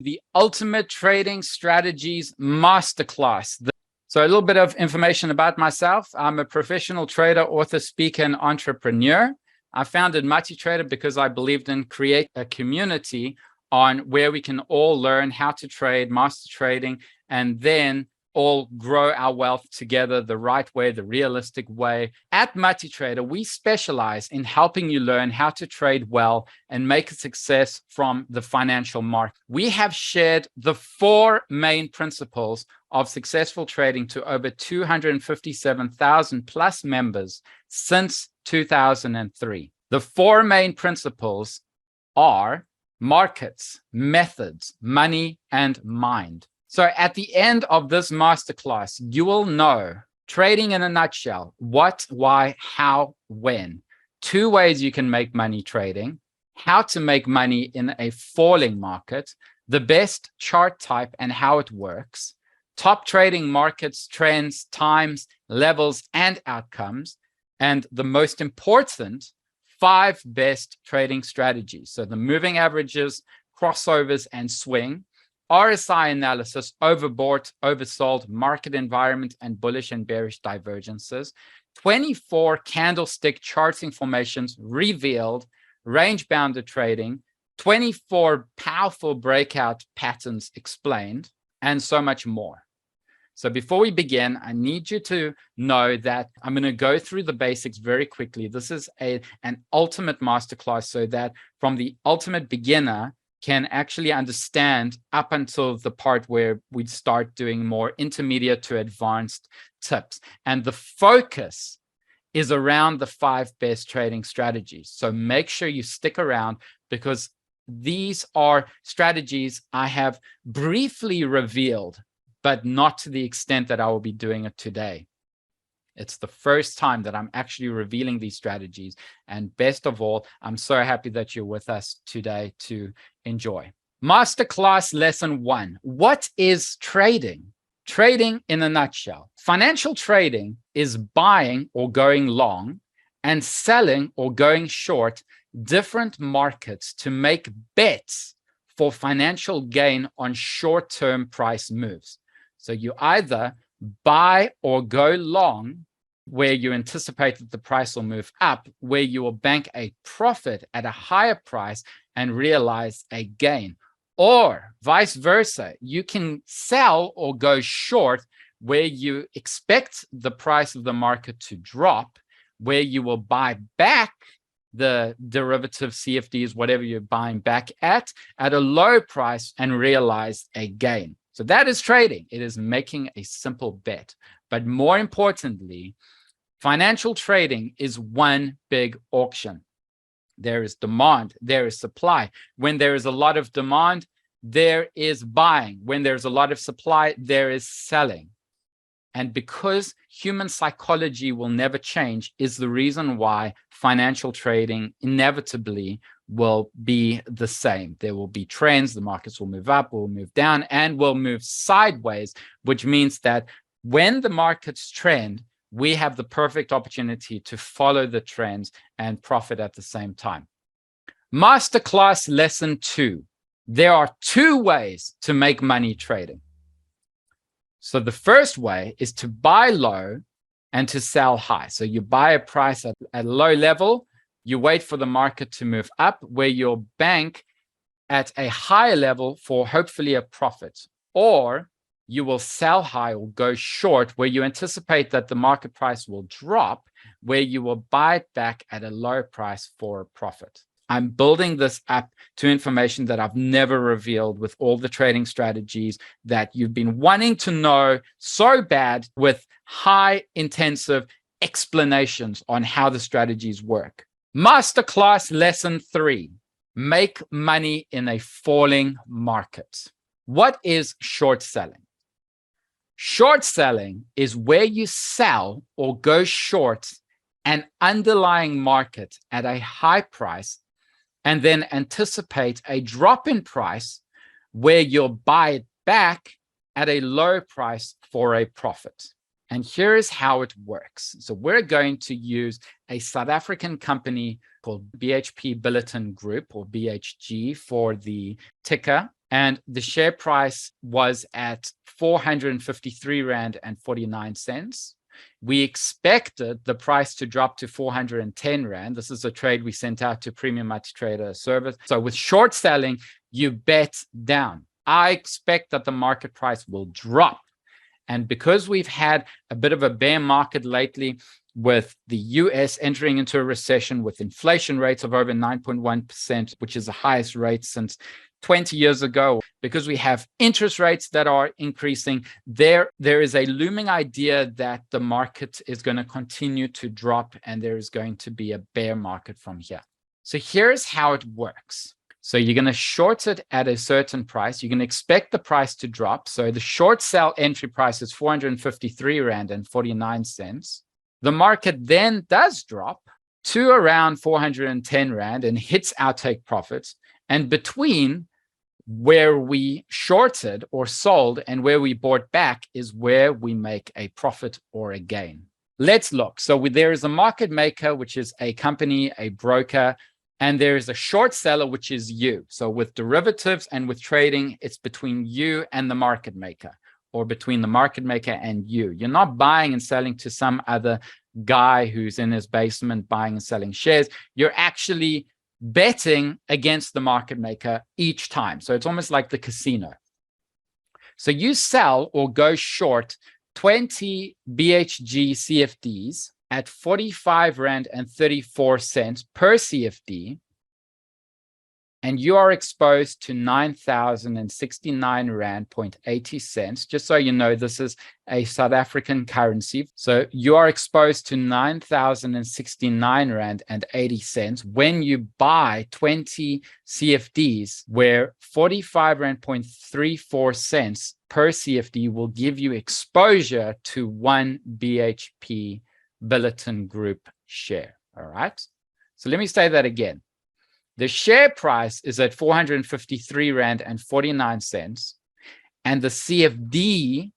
The Ultimate Trading Strategies Masterclass. So a little bit of information about myself. I'm a professional trader, author, speaker, and entrepreneur. I founded MultiTrader because I believed in create a community on where we can all learn how to trade, master trading, and then all grow our wealth together the right way, the realistic way. At MultiTrader, we specialize in helping you learn how to trade well and make a success from the financial market. We have shared the 4 main principles of successful trading to over 257,000 plus members since 2003. The 4 main principles are markets, methods, money, and mind. So at the end of this masterclass, you will know, trading in a nutshell, what, why, how, when. 2 ways you can make money trading, how to make money in a falling market, the best chart type and how it works, top trading markets, trends, times, levels, and outcomes, and the most important, 5 best trading strategies. So the moving averages, crossovers, and swing, RSI analysis, overbought, oversold, market environment, and bullish and bearish divergences, 24 candlestick charting formations revealed, range-bounded trading, 24 powerful breakout patterns explained, and so much more. So before we begin, I need you to know that I'm going to go through the basics very quickly. This is an ultimate masterclass so that from the ultimate beginner can actually understand up until the part where we start doing more intermediate to advanced tips. And the focus is around the 5 best trading strategies. So make sure you stick around because these are strategies I have briefly revealed, but not to the extent that I will be doing it today. It's the first time that I'm actually revealing these strategies. And best of all, I'm so happy that you're with us today to enjoy. Masterclass lesson 1. What is trading? Trading in a nutshell. Financial trading is buying or going long and selling or going short different markets to make bets for financial gain on short-term price moves. So you either buy or go long, where you anticipate that the price will move up, where you will bank a profit at a higher price and realize a gain. Or vice versa, you can sell or go short, where you expect the price of the market to drop, where you will buy back the derivative CFDs, whatever you're buying back at a low price and realize a gain. So that is trading. It is making a simple bet. But more importantly, financial trading is one big auction. There is demand, there is supply. When there is a lot of demand, there is buying. When there's a lot of supply, there is selling. And because human psychology will never change is the reason why financial trading inevitably will be the same. There will be trends, the markets will move up, will move down, and will move sideways, which means that when the markets trend, we have the perfect opportunity to follow the trends and profit at the same time. Masterclass lesson 2. There are 2 ways to make money trading. So the first way is to buy low and to sell high. So you buy a price at a low level, you wait for the market to move up, where you'll bank at a higher level for hopefully a profit. Or you will sell high or go short, where you anticipate that the market price will drop, where you will buy it back at a low price for a profit. I'm building this up to information that I've never revealed with all the trading strategies that you've been wanting to know so bad, with high intensive explanations on how the strategies work. Masterclass lesson 3. Make money in a falling market. What is short selling? Short selling is where you sell or go short an underlying market at a high price and then anticipate a drop in price, where you'll buy it back at a low price for a profit. And here is how it works. So we're going to use a South African company called BHP Billiton Group, or BHG for the ticker. and the share price was at 453 Rand and 49 cents. We expected the price to drop to 410 Rand. This is a trade we sent out to Premium Multi-Trader service. So with short selling, you bet down. I expect that the market price will drop. And because we've had a bit of a bear market lately, with the US entering into a recession with inflation rates of over 9.1%, which is the highest rate since 20 years ago, because we have interest rates that are increasing, there is a looming idea that the market is going to continue to drop and there is going to be a bear market from here. So here's how it works. So you're going to short it at a certain price. You're going to expect the price to drop. So the short sell entry price is 453 Rand and 49 cents. The market then does drop to around 410 Rand and hits our take profits. And between where we shorted or sold and where we bought back is where we make a profit or a gain. Let's look. So there is a market maker, which is a company, a broker, and there is a short seller, which is you. So with derivatives and with trading, it's between you and the market maker, or between the market maker and you. You're not buying and selling to some other guy who's in his basement buying and selling shares. You're actually betting against the market maker each time. So it's almost like the casino. So you sell or go short 20 BHG CFDs at 45 Rand and 34 cents per CFD, and you are exposed to 9,069 Rand 0.80 cents. Just so you know, this is a South African currency. So you are exposed to 9,069 Rand and 80 cents when you buy 20 CFDs, where 45 Rand 0.34 cents per CFD will give you exposure to one BHP Billiton Group share. All right. So let me say that again. The share price is at 453 Rand and 49 cents. And the CFD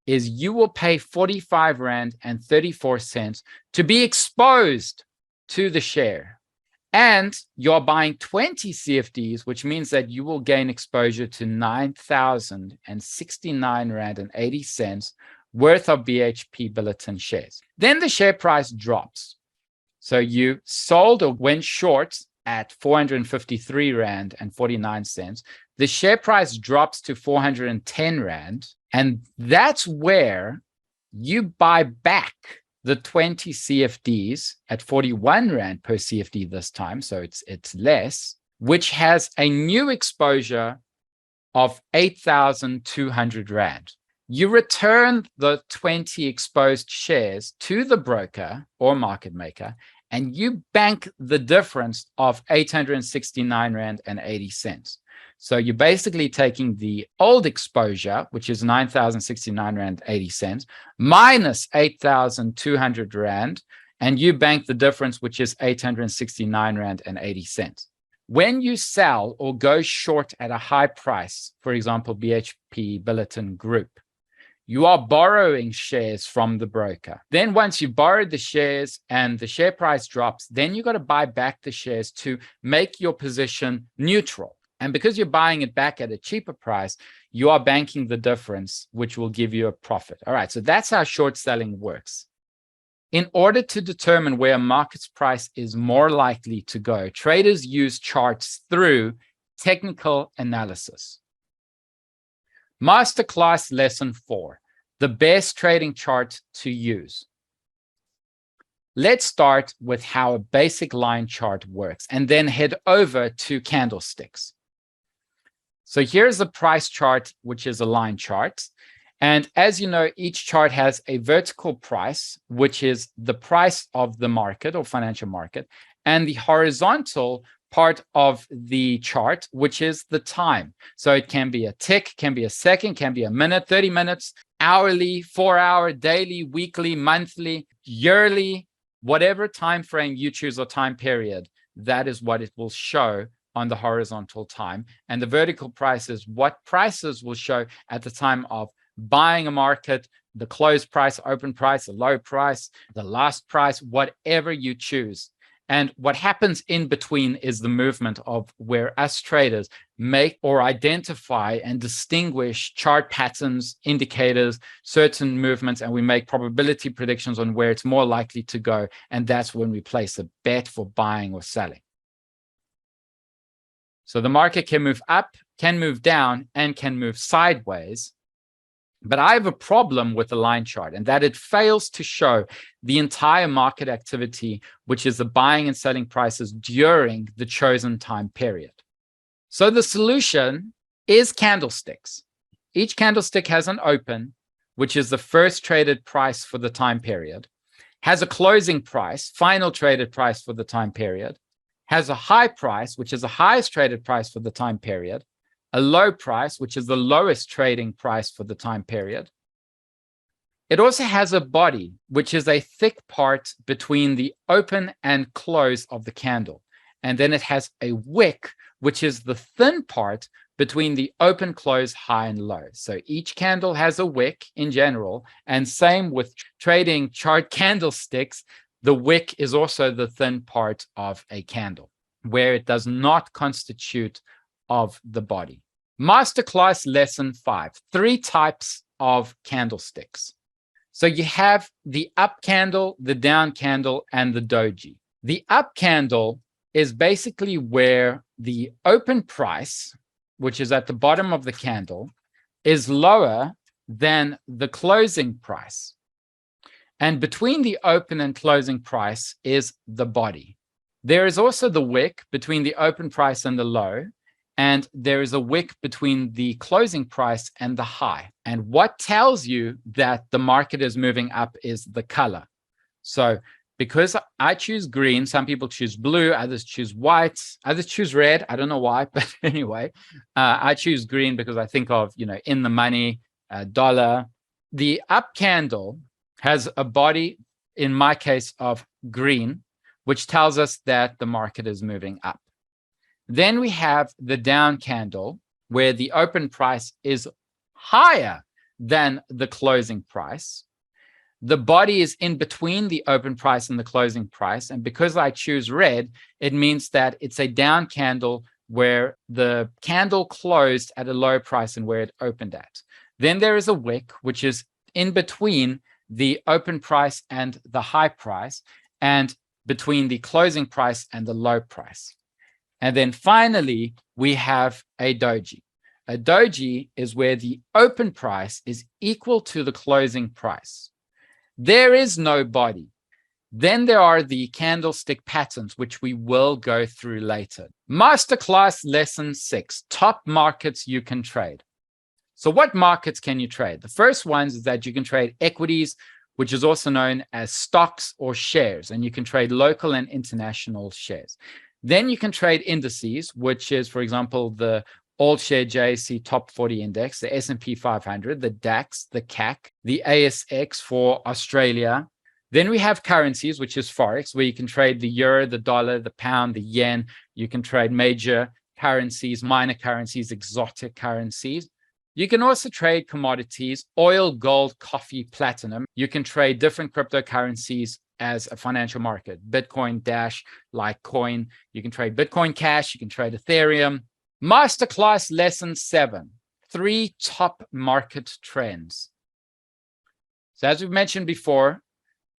is you will pay 45 Rand and 34 cents to be exposed to the share. And you're buying 20 CFDs, which means that you will gain exposure to 9,069 Rand and 80 cents worth of BHP Billiton shares. Then the share price drops. So you sold or went short at 453 Rand and 49 cents. The share price drops to 410 Rand. And that's where you buy back the 20 CFDs at 41 Rand per CFD this time. So it's less, which has a new exposure of 8,200 Rand. You return the 20 exposed shares to the broker or market maker, and you bank the difference of 869 Rand and 80 cents. So you're basically taking the old exposure, which is 9,069 Rand 80 cents, minus 8,200 Rand, and you bank the difference, which is 869 Rand and 80 cents. When you sell or go short at a high price, for example, BHP Billiton Group, you are borrowing shares from the broker. Then once you've borrowed the shares and the share price drops, then you've got to buy back the shares to make your position neutral. And because you're buying it back at a cheaper price, you are banking the difference, which will give you a profit. All right, so that's how short selling works. In order to determine where a market's price is more likely to go, traders use charts through technical analysis. Masterclass lesson 4, the best trading chart to use. Let's start with how a basic line chart works and then head over to candlesticks. So here's a price chart, which is a line chart. And as you know, each chart has a vertical price, which is the price of the market or financial market, and the horizontal part of the chart, which is the time. So it can be a tick, can be a second, can be a minute, 30 minutes, hourly, 4 hour, daily, weekly, monthly, yearly, whatever time frame you choose or time period, that is what it will show on the horizontal time. And the vertical price is what prices will show at the time of buying a market, the close price, open price, the low price, the last price, whatever you choose. And what happens in between is the movement of where us traders make or identify and distinguish chart patterns, indicators, certain movements, and we make probability predictions on where it's more likely to go. And that's when we place a bet for buying or selling. So the market can move up, can move down, and can move sideways. But I have a problem with the line chart, and that it fails to show the entire market activity, which is the buying and selling prices during the chosen time period. So the solution is candlesticks. Each candlestick has an open, which is the first traded price for the time period, has a closing price, final traded price for the time period, has a high price, which is the highest traded price for the time period, a low price, which is the lowest trading price for the time period. It also has a body, which is a thick part between the open and close of the candle. And then it has a wick, which is the thin part between the open, close, high, and low. So each candle has a wick in general, and same with trading chart candlesticks, the wick is also the thin part of a candle, where it does not constitute of the body. Masterclass lesson 5, 3 types of candlesticks. So you have the up candle, the down candle, and the doji. The up candle is basically where the open price, which is at the bottom of the candle, is lower than the closing price. And between the open and closing price is the body. There is also the wick between the open price and the low, and there is a wick between the closing price and the high. And what tells you that the market is moving up is the color. So because I choose green, some people choose blue, others choose white, others choose red. I don't know why, but anyway, I choose green because I think of, in the money, dollar. The up candle has a body, in my case, of green, which tells us that the market is moving up. Then we have the down candle, where the open price is higher than the closing price. The body is in between the open price and the closing price. And because I choose red, it means that it's a down candle where the candle closed at a low price and where it opened at. Then there is a wick, which is in between the open price and the high price, and between the closing price and the low price. And then finally, we have a doji. A doji is where the open price is equal to the closing price. There is no body. Then there are the candlestick patterns, which we will go through later. Masterclass lesson 6, top markets you can trade. So what markets can you trade? The first ones is that you can trade equities, which is also known as stocks or shares, and you can trade local and international shares. Then you can trade indices, which is, for example, the All-Share JSE Top 40 Index, the S&P 500, the DAX, the CAC, the ASX for Australia. Then we have currencies, which is Forex, where you can trade the euro, the dollar, the pound, the yen. You can trade major currencies, minor currencies, exotic currencies. You can also trade commodities, oil, gold, coffee, platinum. You can trade different cryptocurrencies as a financial market, Bitcoin, Dash, Litecoin. You can trade Bitcoin Cash. You can trade Ethereum. Masterclass lesson 7, 3 top market trends. So as we've mentioned before,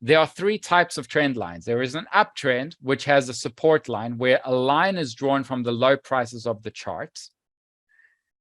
there are 3 types of trend lines. There is an uptrend, which has a support line where a line is drawn from the low prices of the charts.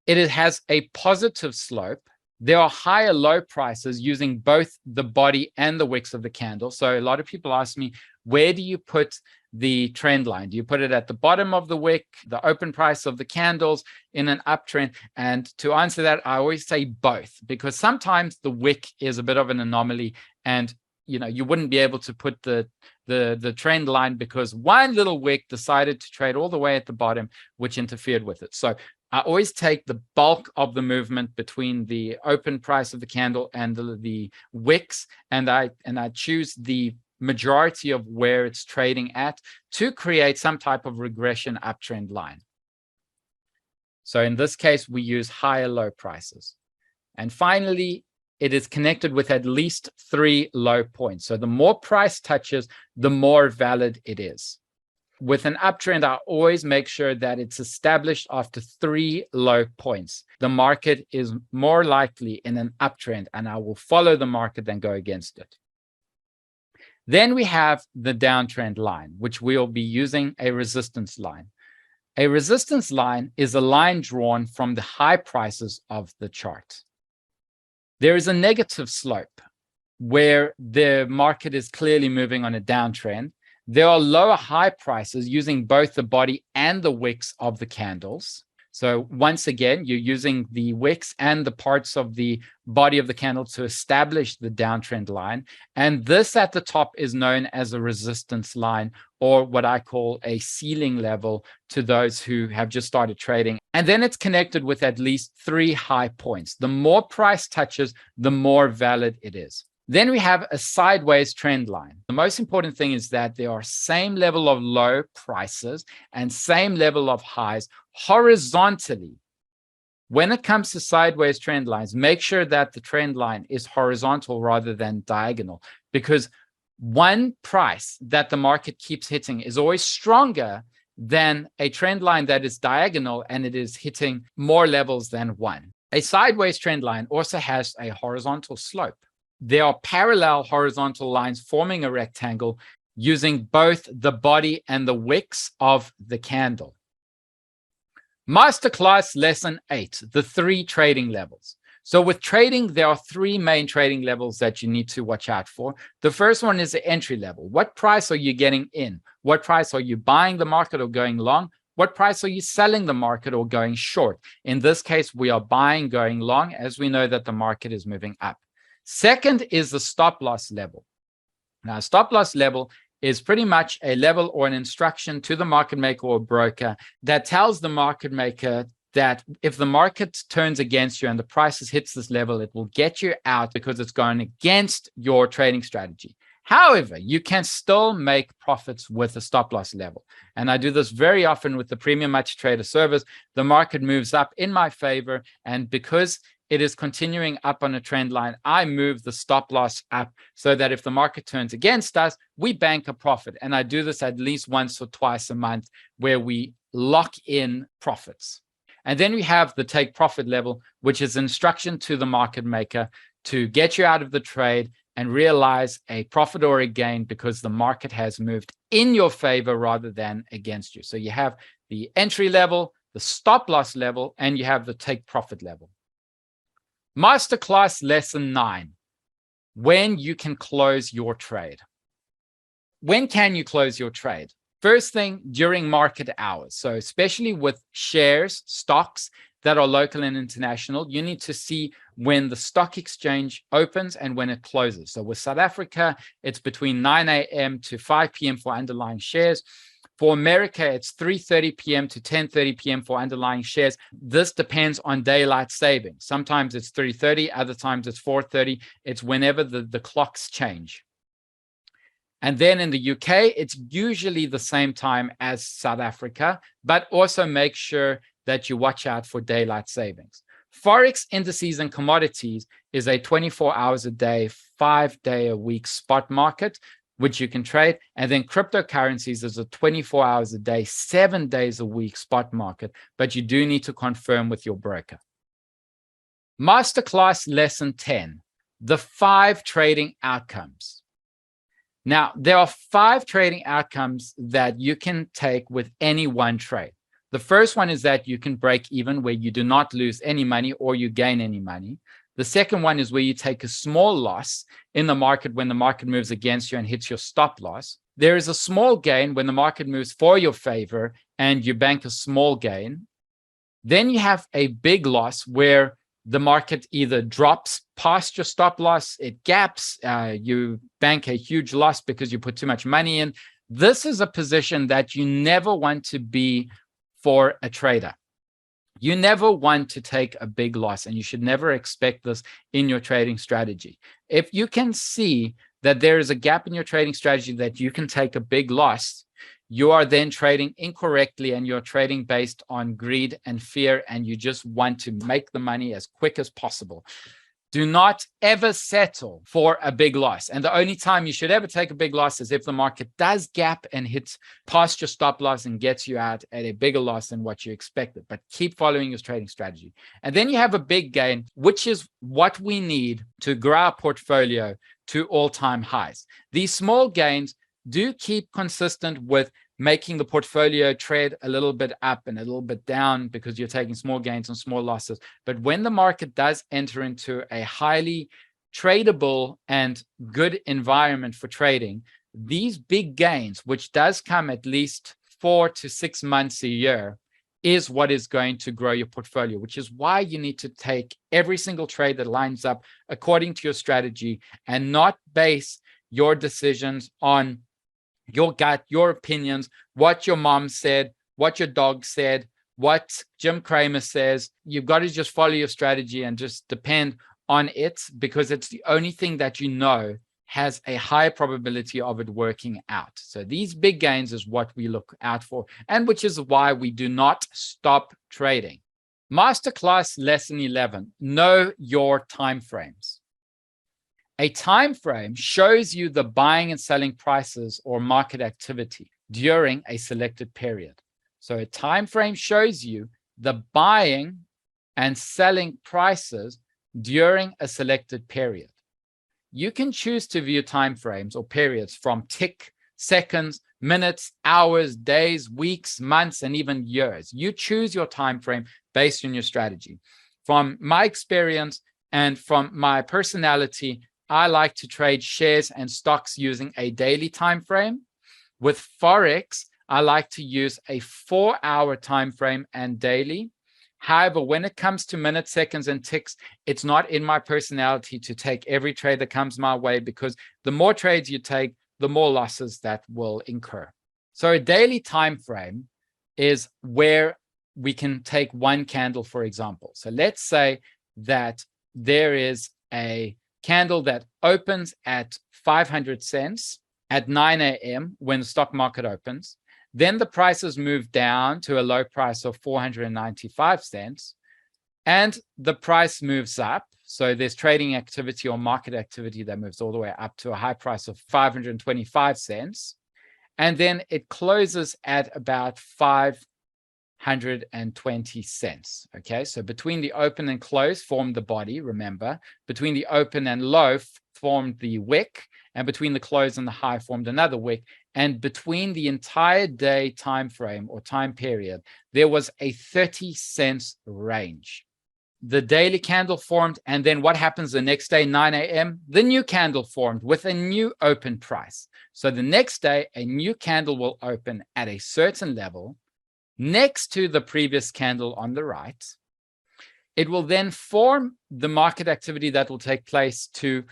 It has a positive slope. There are higher low prices using both the body and the wicks of the candle. So a lot of people ask me, where do you put the trend line? Do you put it at the bottom of the wick, the open price of the candles in an uptrend? And to answer that, I always say both, because sometimes the wick is a bit of an anomaly, and you wouldn't be able to put the trend line because one little wick decided to trade all the way at the bottom, which interfered with it. So I always take the bulk of the movement between the open price of the candle and the wicks, and I choose the majority of where it's trading at to create some type of regression uptrend line. So in this case, we use higher low prices. And finally, it is connected with at least 3 low points. So the more price touches, the more valid it is. with an uptrend, I always make sure that it's established after 3 low points. The market is more likely in an uptrend, and I will follow the market than go against it. Then we have the downtrend line, which we'll be using a resistance line. A resistance line is a line drawn from the high prices of the chart. There is a negative slope where the market is clearly moving on a downtrend. There are lower high prices using both the body and the wicks of the candles. So once again, you're using the wicks and the parts of the body of the candle to establish the downtrend line. And this at the top is known as a resistance line, or what I call a ceiling level to those who have just started trading. And then it's connected with at least 3 high points. The more price touches, the more valid it is. Then we have a sideways trend line. The most important thing is that there are same level of low prices and same level of highs horizontally. When it comes to sideways trend lines, make sure that the trend line is horizontal rather than diagonal, because one price that the market keeps hitting is always stronger than a trend line that is diagonal and it is hitting more levels than one. A sideways trend line also has a horizontal slope. There are parallel horizontal lines forming a rectangle using both the body and the wicks of the candle. Masterclass lesson 8, the 3 trading levels. So with trading, there are 3 main trading levels that you need to watch out for. The first one is the entry level. What price are you getting in? What price are you buying the market or going long? What price are you selling the market or going short? In this case, we are buying, going long, as we know that the market is moving up. Second is the stop loss level. Now, stop loss level is pretty much a level or an instruction to the market maker or broker that tells the market maker that if the market turns against you and the prices hits this level, it will get you out because it's going against your trading strategy. However, you can still make profits with a stop loss level. And I do this very often with the Premium Multi-Trader service. The market moves up in my favor, and because it is continuing up on a trend line, I move the stop loss up so that if the market turns against us, we bank a profit. And I do this at least once or twice a month where we lock in profits. And then we have the take profit level, which is instruction to the market maker to get you out of the trade and realize a profit or a gain because the market has moved in your favor rather than against you. So you have the entry level, the stop loss level, and you have the take profit level. Masterclass lesson 9, when you can close your trade. When can you close your trade? First thing, during market hours. So especially with shares, stocks that are local and international, you need to see when the stock exchange opens and when it closes. So with South Africa, it's between 9 a.m. to 5 p.m. for underlying shares. For America, it's 3:30 p.m. to 10:30 p.m. for underlying shares. This depends on daylight savings. Sometimes it's 3:30, other times it's 4:30. It's whenever the clocks change. And then in the UK, it's usually the same time as South Africa, but also make sure that you watch out for daylight savings. Forex, indices, and commodities is a 24 hours a day, 5-day a week spot market, which you can trade. And then cryptocurrencies is a 24 hours a day, 7 days a week spot market, but you do need to confirm with your broker. Masterclass lesson 10, the 5 trading outcomes. Now, there are 5 trading outcomes that you can take with any one trade. The first one is that you can break even, where you do not lose any money or you gain any money. The second one is where you take a small loss in the market when the market moves against you and hits your stop loss. There is a small gain when the market moves for your favor and you bank a small gain. Then you have a big loss where the market either drops past your stop loss, it gaps, you bank a huge loss because you put too much money in. This is a position that you never want to be for a trader. You never want to take a big loss, and you should never expect this in your trading strategy. If you can see that there is a gap in your trading strategy that you can take a big loss, you are then trading incorrectly and you're trading based on greed and fear, and you just want to make the money as quick as possible. Do not ever settle for a big loss. And the only time you should ever take a big loss is if the market does gap and hits past your stop loss and gets you out at a bigger loss than what you expected. But keep following your trading strategy. And then you have a big gain, which is what we need to grow our portfolio to all-time highs. These small gains do keep consistent with making the portfolio trade a little bit up and a little bit down because you're taking small gains and small losses. But when the market does enter into a highly tradable and good environment for trading, these big gains, which does come at least 4 to 6 months a year, is what is going to grow your portfolio, which is why you need to take every single trade that lines up according to your strategy and not base your decisions on your gut, your opinions, what your mom said, what your dog said, what Jim Cramer says. You've got to just follow your strategy and just depend on it, because it's the only thing that you know has a high probability of it working out. So these big gains is what we look out for, and which is why we do not stop trading. Masterclass lesson 11, know your time frames. A time frame shows you the buying and selling prices or market activity during a selected period. So a time frame shows you the buying and selling prices during a selected period. You can choose to view time frames or periods from tick, seconds, minutes, hours, days, weeks, months, and even years. You choose your time frame based on your strategy. From my experience and from my personality, I like to trade shares and stocks using a daily time frame. With Forex, I like to use a 4-hour time frame and daily. However, when it comes to minutes, seconds, and ticks, it's not in my personality to take every trade that comes my way, because the more trades you take, the more losses that will incur. So a daily time frame is where we can take one candle, for example. So let's say that there is a candle that opens at 500 cents at 9 a.m. when the stock market opens. Then the prices move down to a low price of 495 cents, and the price moves up. So there's trading activity or market activity that moves all the way up to a high price of 525 cents. And then it closes at about 520 cents. Okay, so between the open and close formed the body, remember. Between the open and low formed the wick, and between the close and the high formed another wick. And between the entire day time frame or time period, there was a 30 cents range. The daily candle formed, and then what happens the next day, 9 a.m.? The new candle formed with a new open price. So the next day, a new candle will open at a certain level next to the previous candle on the right. It will then form the market activity that will take place to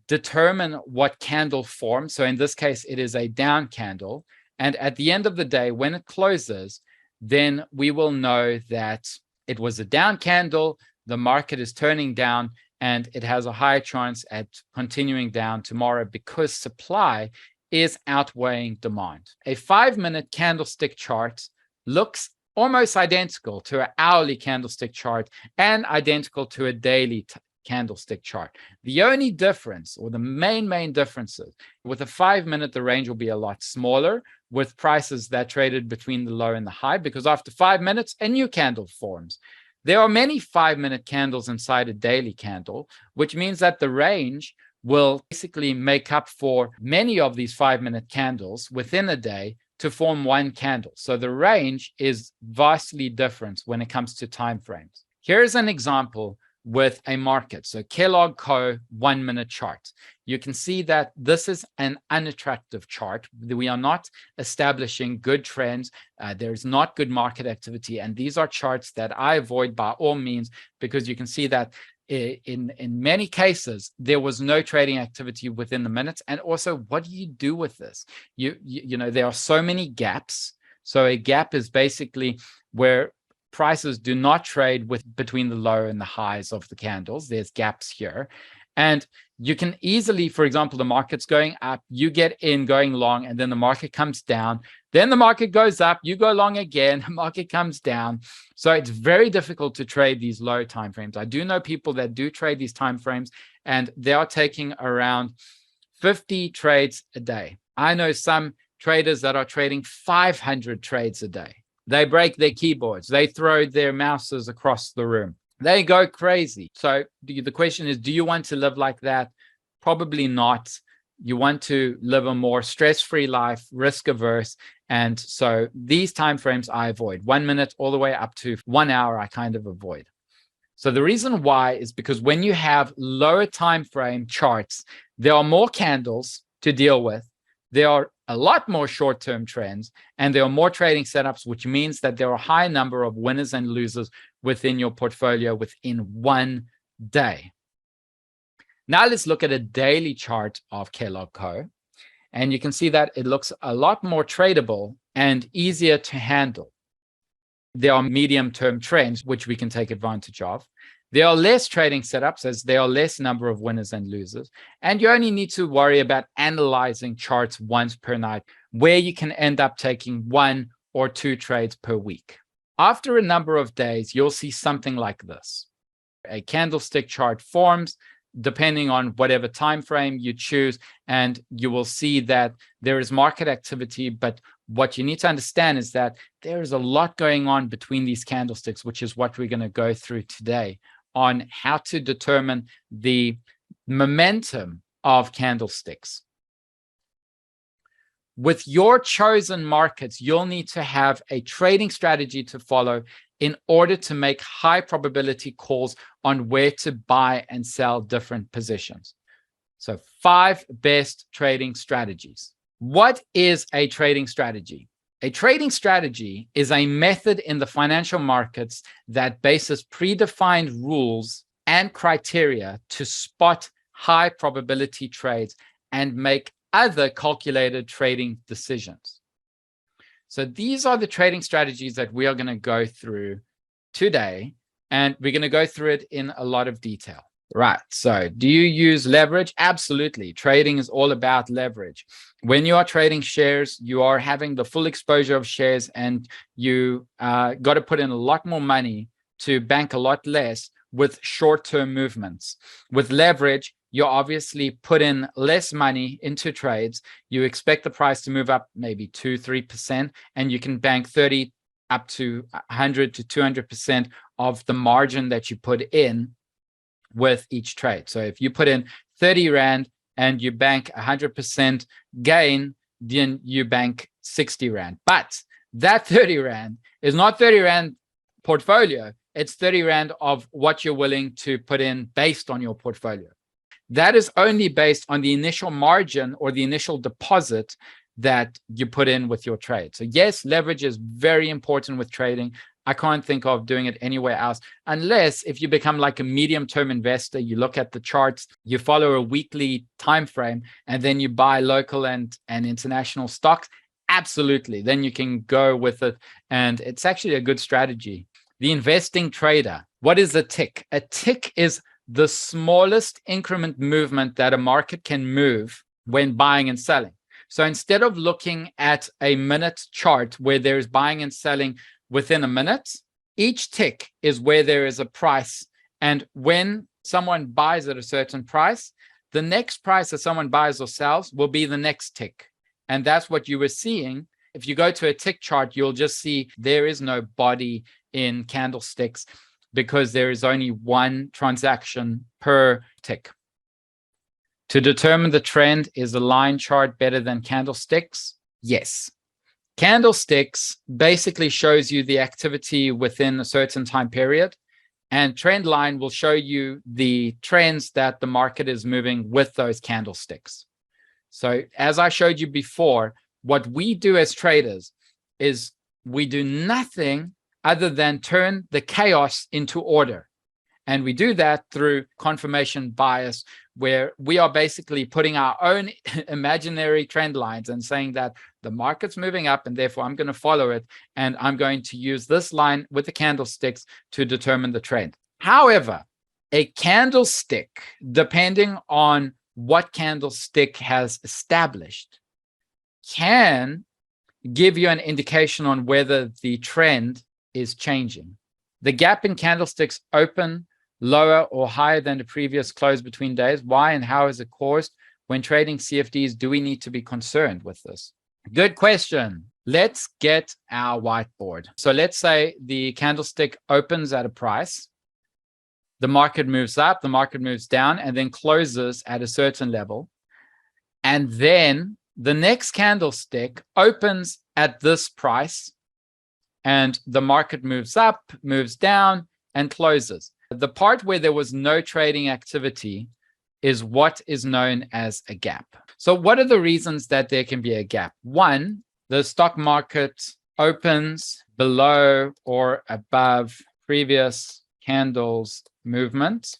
determine what candle forms. So in this case, it is a down candle. And at the end of the day, when it closes, then we will know that it was a down candle, the market is turning down, and it has a higher chance at continuing down tomorrow because supply is outweighing demand. A 5-minute candlestick chart looks almost identical to an hourly candlestick chart and identical to a daily candlestick chart. The only difference, or the main differences, with a 5-minute, the range will be a lot smaller with prices that traded between the low and the high, because after 5 minutes, a new candle forms. There are many 5-minute candles inside a daily candle, which means that the range will basically make up for many of these 5-minute candles within a day to form one candle. So the range is vastly different when it comes to time frames. Here's an example with a market. So Kellogg Co. 1-minute chart. You can see that this is an unattractive chart. We are not establishing good trends. There's not good market activity. And these are charts that I avoid by all means, because you can see that in many cases, there was no trading activity within the minutes. And also, what do you do with this? You know, there are so many gaps. So a gap is basically where prices do not trade with between the low and the highs of the candles. There's gaps here. And you can easily, for example, the market's going up, you get in going long, and then the market comes down. Then the market goes up, you go long again, the market comes down. So it's very difficult to trade these low timeframes. I do know people that do trade these timeframes, and they are taking around 50 trades a day. I know some traders that are trading 500 trades a day. They break their keyboards. They throw their mouses across the room. They go crazy. So the question is, do you want to live like that? Probably not. You want to live a more stress-free life, risk-averse. And so these timeframes I avoid. 1 minute all the way up to 1 hour, I kind of avoid. So the reason why is because when you have lower time frame charts, there are more candles to deal with. There are a lot more short-term trends, and there are more trading setups, which means that there are a high number of winners and losers within your portfolio within 1 day. Now let's look at a daily chart of Kellogg Co. And you can see that it looks a lot more tradable and easier to handle. There are medium-term trends, which we can take advantage of. There are less trading setups, as there are less number of winners and losers. And you only need to worry about analyzing charts once per night, where you can end up taking 1 or 2 trades per week. After a number of days, you'll see something like this. A candlestick chart forms, depending on whatever time frame you choose, and you will see that there is market activity. But what you need to understand is that there is a lot going on between these candlesticks, which is what we're going to go through today on how to determine the momentum of candlesticks. With your chosen markets, you'll need to have a trading strategy to follow in order to make high probability calls on where to buy and sell different positions. So 5 best trading strategies. What is a trading strategy? A trading strategy is a method in the financial markets that bases predefined rules and criteria to spot high probability trades and make other calculated trading decisions. So these are the trading strategies that we are going to go through today, and we're going to go through it in a lot of detail. Right. So do you use leverage? Absolutely. Trading is all about leverage. When you are trading shares, you are having the full exposure of shares, and you got to put in a lot more money to bank a lot less with short-term movements. With leverage, you obviously put in less money into trades. You expect the price to move up maybe 2-3%, and you can bank 30 up to 100 to 200% of the margin that you put in with each trade. So if you put in 30 Rand and you bank 100% gain, then you bank 60 Rand. But that 30 Rand is not 30 Rand portfolio. It's 30 Rand of what you're willing to put in based on your portfolio. That is only based on the initial margin or the initial deposit that you put in with your trade. So yes, leverage is very important with trading. I can't think of doing it anywhere else, unless if you become like a medium-term investor, you look at the charts, you follow a weekly time frame, and then you buy local and international stocks. Absolutely. Then you can go with it, and it's actually a good strategy. The investing trader. What is a tick? A tick is the smallest increment movement that a market can move when buying and selling. So instead of looking at a minute chart where there's buying and selling within a minute, each tick is where there is a price. And when someone buys at a certain price, the next price that someone buys or sells will be the next tick. And that's what you were seeing. If you go to a tick chart, you'll just see there is no body in candlesticks because there is only one transaction per tick. To determine the trend, is a line chart better than candlesticks? Yes. Candlesticks basically shows you the activity within a certain time period, and trend line will show you the trends that the market is moving with those candlesticks. So as I showed you before, what we do as traders is we do nothing other than turn the chaos into order. And we do that through confirmation bias, where we are basically putting our own imaginary trend lines and saying that the market's moving up and therefore I'm going to follow it. And I'm going to use this line with the candlesticks to determine the trend. However, A candlestick, depending on what candlestick has established, can give you an indication on whether the trend is changing. The gap in candlesticks open lower or higher than the previous close between days. Why and how is it caused? When trading CFDs, do we need to be concerned with this? Good question. Let's get our whiteboard. So let's say the candlestick opens at a price. The market moves up, the market moves down, and then closes at a certain level. And then the next candlestick opens at this price, and the market moves up, moves down, and closes. The part where there was no trading activity is what is known as a gap. So what are the reasons that there can be a gap? One, the stock market opens below or above previous candles movement.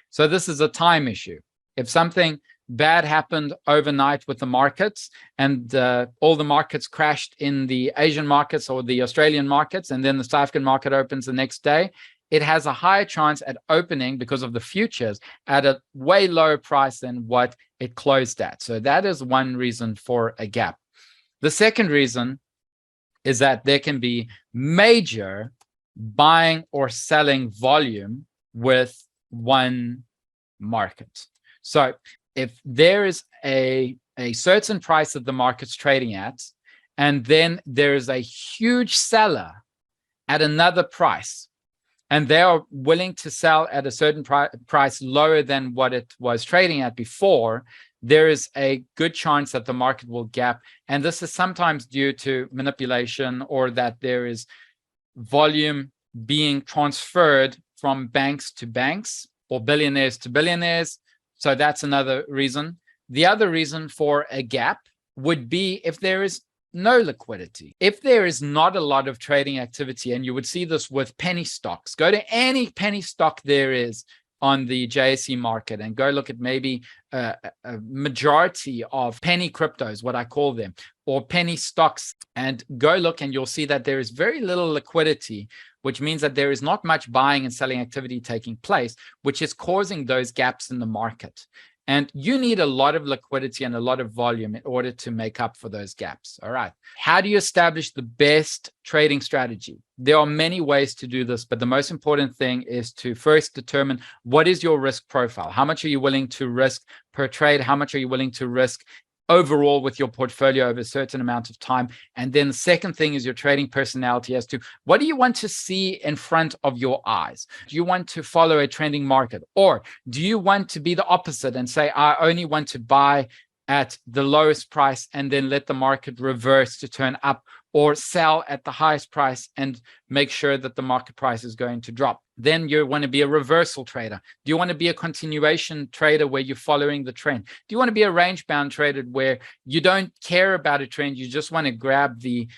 So this is a time issue. If something bad happened overnight with the markets and all the markets crashed in the Asian markets or the Australian markets, and then the South African market opens the next day, it has a higher chance at opening because of the futures at a way lower price than what it closed at. So that is one reason for a gap. The second reason is that there can be major buying or selling volume with one market. So if there is a certain price that the market's trading at, and then there is a huge seller at another price, and they are willing to sell at a certain price lower than what it was trading at before, there is a good chance that the market will gap. And this is sometimes due to manipulation, or that there is volume being transferred from banks to banks or billionaires to billionaires. So that's another reason. The other reason for a gap would be if there is no liquidity. If there is not a lot of trading activity, and you would see this with penny stocks. Go to any penny stock there is on the JSE market and go look at maybe a majority of penny cryptos, what I call them, or penny stocks, and go look and you'll see that there is very little liquidity, which means that there is not much buying and selling activity taking place, which is causing those gaps in the market. And you need a lot of liquidity and a lot of volume in order to make up for those gaps. All right. How do you establish the best trading strategy? There are many ways to do this, but the most important thing is to first determine what is your risk profile. How much are you willing to risk per trade? How much are you willing to risk overall with your portfolio over a certain amount of time? And then the second thing is your trading personality as to what do you want to see in front of your eyes? Do you want to follow a trending market? Or do you want to be the opposite and say, I only want to buy at the lowest price and then let the market reverse to turn up, or sell at the highest price and make sure that the market price is going to drop? Then you want to be a reversal trader. Do you want to be a continuation trader where you're following the trend? Do you want to be a range bound trader where you don't care about a trend, you just want to grab the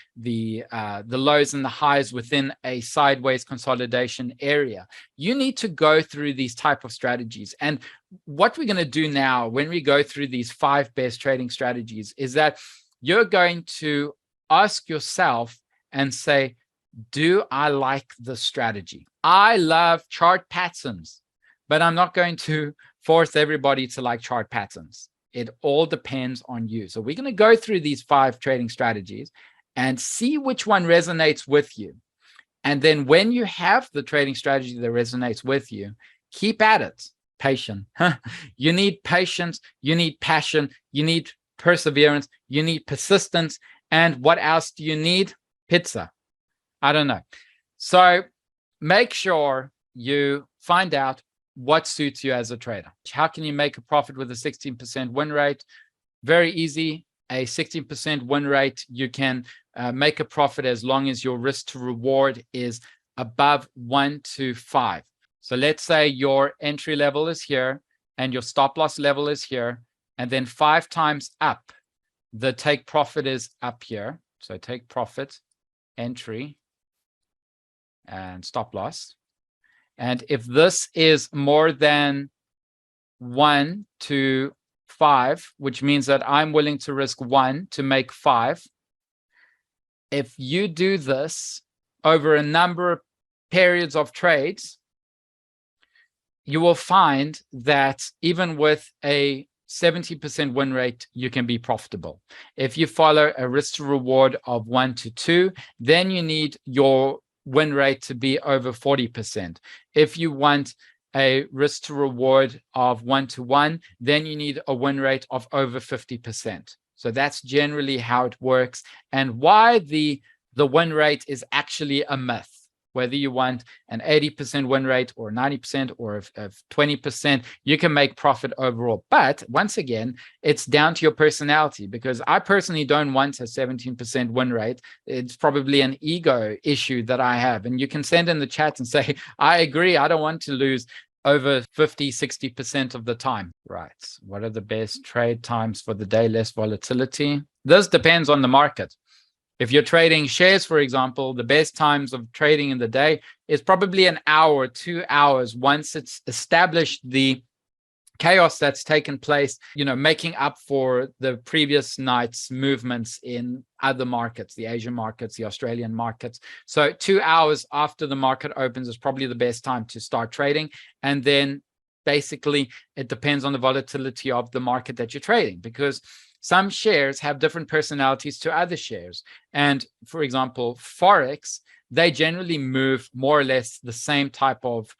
lows and the highs within a sideways consolidation area? You need to go through these type of strategies. And what we're going to do now when we go through these 5 best trading strategies is that you're going to ask yourself and say, do I like the strategy? I love chart patterns, but I'm not going to force everybody to like chart patterns. It all depends on you. So we're going to go through these 5 trading strategies and see which one resonates with you. And then when you have the trading strategy that resonates with you, keep at it. Patience. You need patience. You need passion. You need perseverance. You need persistence. And what else do you need? Pizza. I don't know. So make sure you find out what suits you as a trader. How can you make a profit with a 16% win rate? Very easy. A 16% win rate, you can make a profit as long as your risk to reward is above 1 to 5. So let's say your entry level is here and your stop loss level is here, and then 5 times up, the take profit is up here. So take profit, entry, and stop loss. And if this is more than 1 to 5, which means that I'm willing to risk 1 to make 5. If you do this over a number of periods of trades, you will find that even with a 70% win rate, you can be profitable. If you follow a risk to reward of 1 to 2, then you need your win rate to be over 40%. If you want a risk to reward of 1 to 1, then you need a win rate of over 50%. So that's generally how it works, and why the win rate is actually a myth. Whether you want an 80% win rate or 90% or 20%, you can make profit overall. But once again, it's down to your personality, because I personally don't want a 17% win rate. It's probably an ego issue that I have. And you can send in the chat and say, I agree, I don't want to lose over 50, 60% of the time. Right. What are the best trade times for the day, less volatility? This depends on the market. If you're trading shares, for example, the best times of trading in the day is probably an hour or 2 hours once it's established the chaos that's taken place, making up for the previous night's movements in other markets, the Asian markets, the Australian markets. So 2 hours after the market opens is probably the best time to start trading. And then basically it depends on the volatility of the market that you're trading, because some shares have different personalities to other shares. And for example, Forex, they generally move more or less the same type of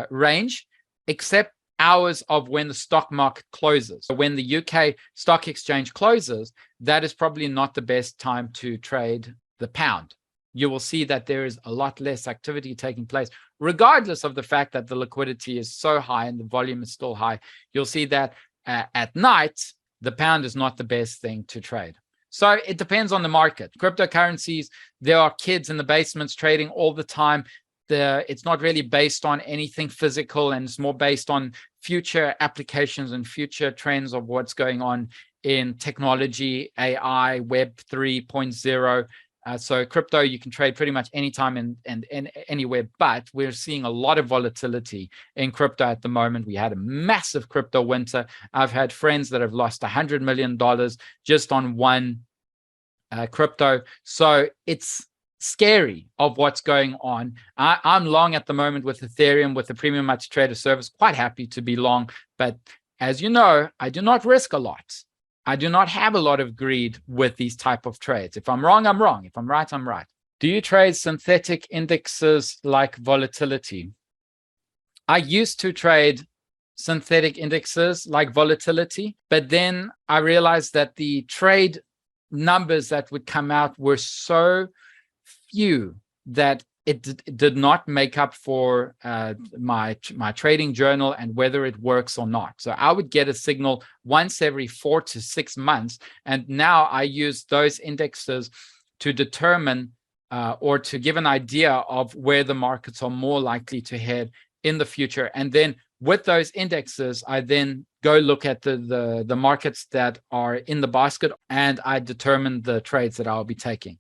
range, except hours of when the stock market closes. So when the UK stock exchange closes, that is probably not the best time to trade the pound. You will see that there is a lot less activity taking place, regardless of the fact that the liquidity is so high and the volume is still high. You'll see that at night, the pound is not the best thing to trade. So it depends on the market. Cryptocurrencies, there are kids in the basements trading all the time. It's not really based on anything physical, and it's more based on future applications and future trends of what's going on in technology, AI, Web 3.0. So crypto, you can trade pretty much anytime and anywhere, but we're seeing a lot of volatility in crypto at the moment. We had a massive crypto winter. I've had friends that have lost $100 million just on one crypto. So it's scary of what's going on. I'm long at the moment with Ethereum, with the premium multi-trader service, quite happy to be long. But as you know, I do not risk a lot. I do not have a lot of greed with these type of trades. If I'm wrong, I'm wrong. If I'm right, I'm right. Do you trade synthetic indexes like volatility? I used to trade synthetic indexes like volatility, but then I realized that the trade numbers that would come out were so few that it did not make up for my trading journal and whether it works or not. So I would get a signal once every 4 to 6 months. And now I use those indexes to determine or to give an idea of where the markets are more likely to head in the future. And then with those indexes, I then go look at the markets that are in the basket, and I determine the trades that I'll be taking.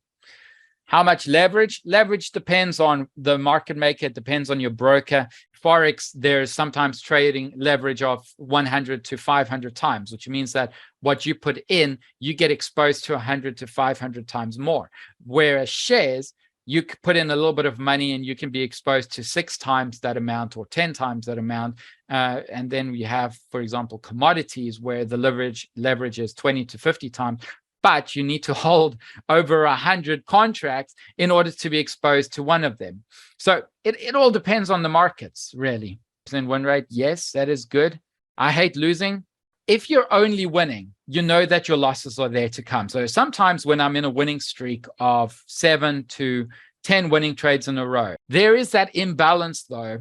How much leverage? Leverage depends on the market maker. It depends on your broker. Forex, there's sometimes trading leverage of 100 to 500 times, which means that what you put in, you get exposed to 100 to 500 times more. Whereas shares, you put in a little bit of money and you can be exposed to 6 times that amount or 10 times that amount. And then we have, for example, commodities, where the leverage is 20 to 50 times. But you need to hold over 100 contracts in order to be exposed to one of them. So it all depends on the markets, really. Percent win rate, yes, that is good. I hate losing. If you're only winning, you know that your losses are there to come. So sometimes when I'm in a winning streak of 7 to 10 winning trades in a row, there is that imbalance, though,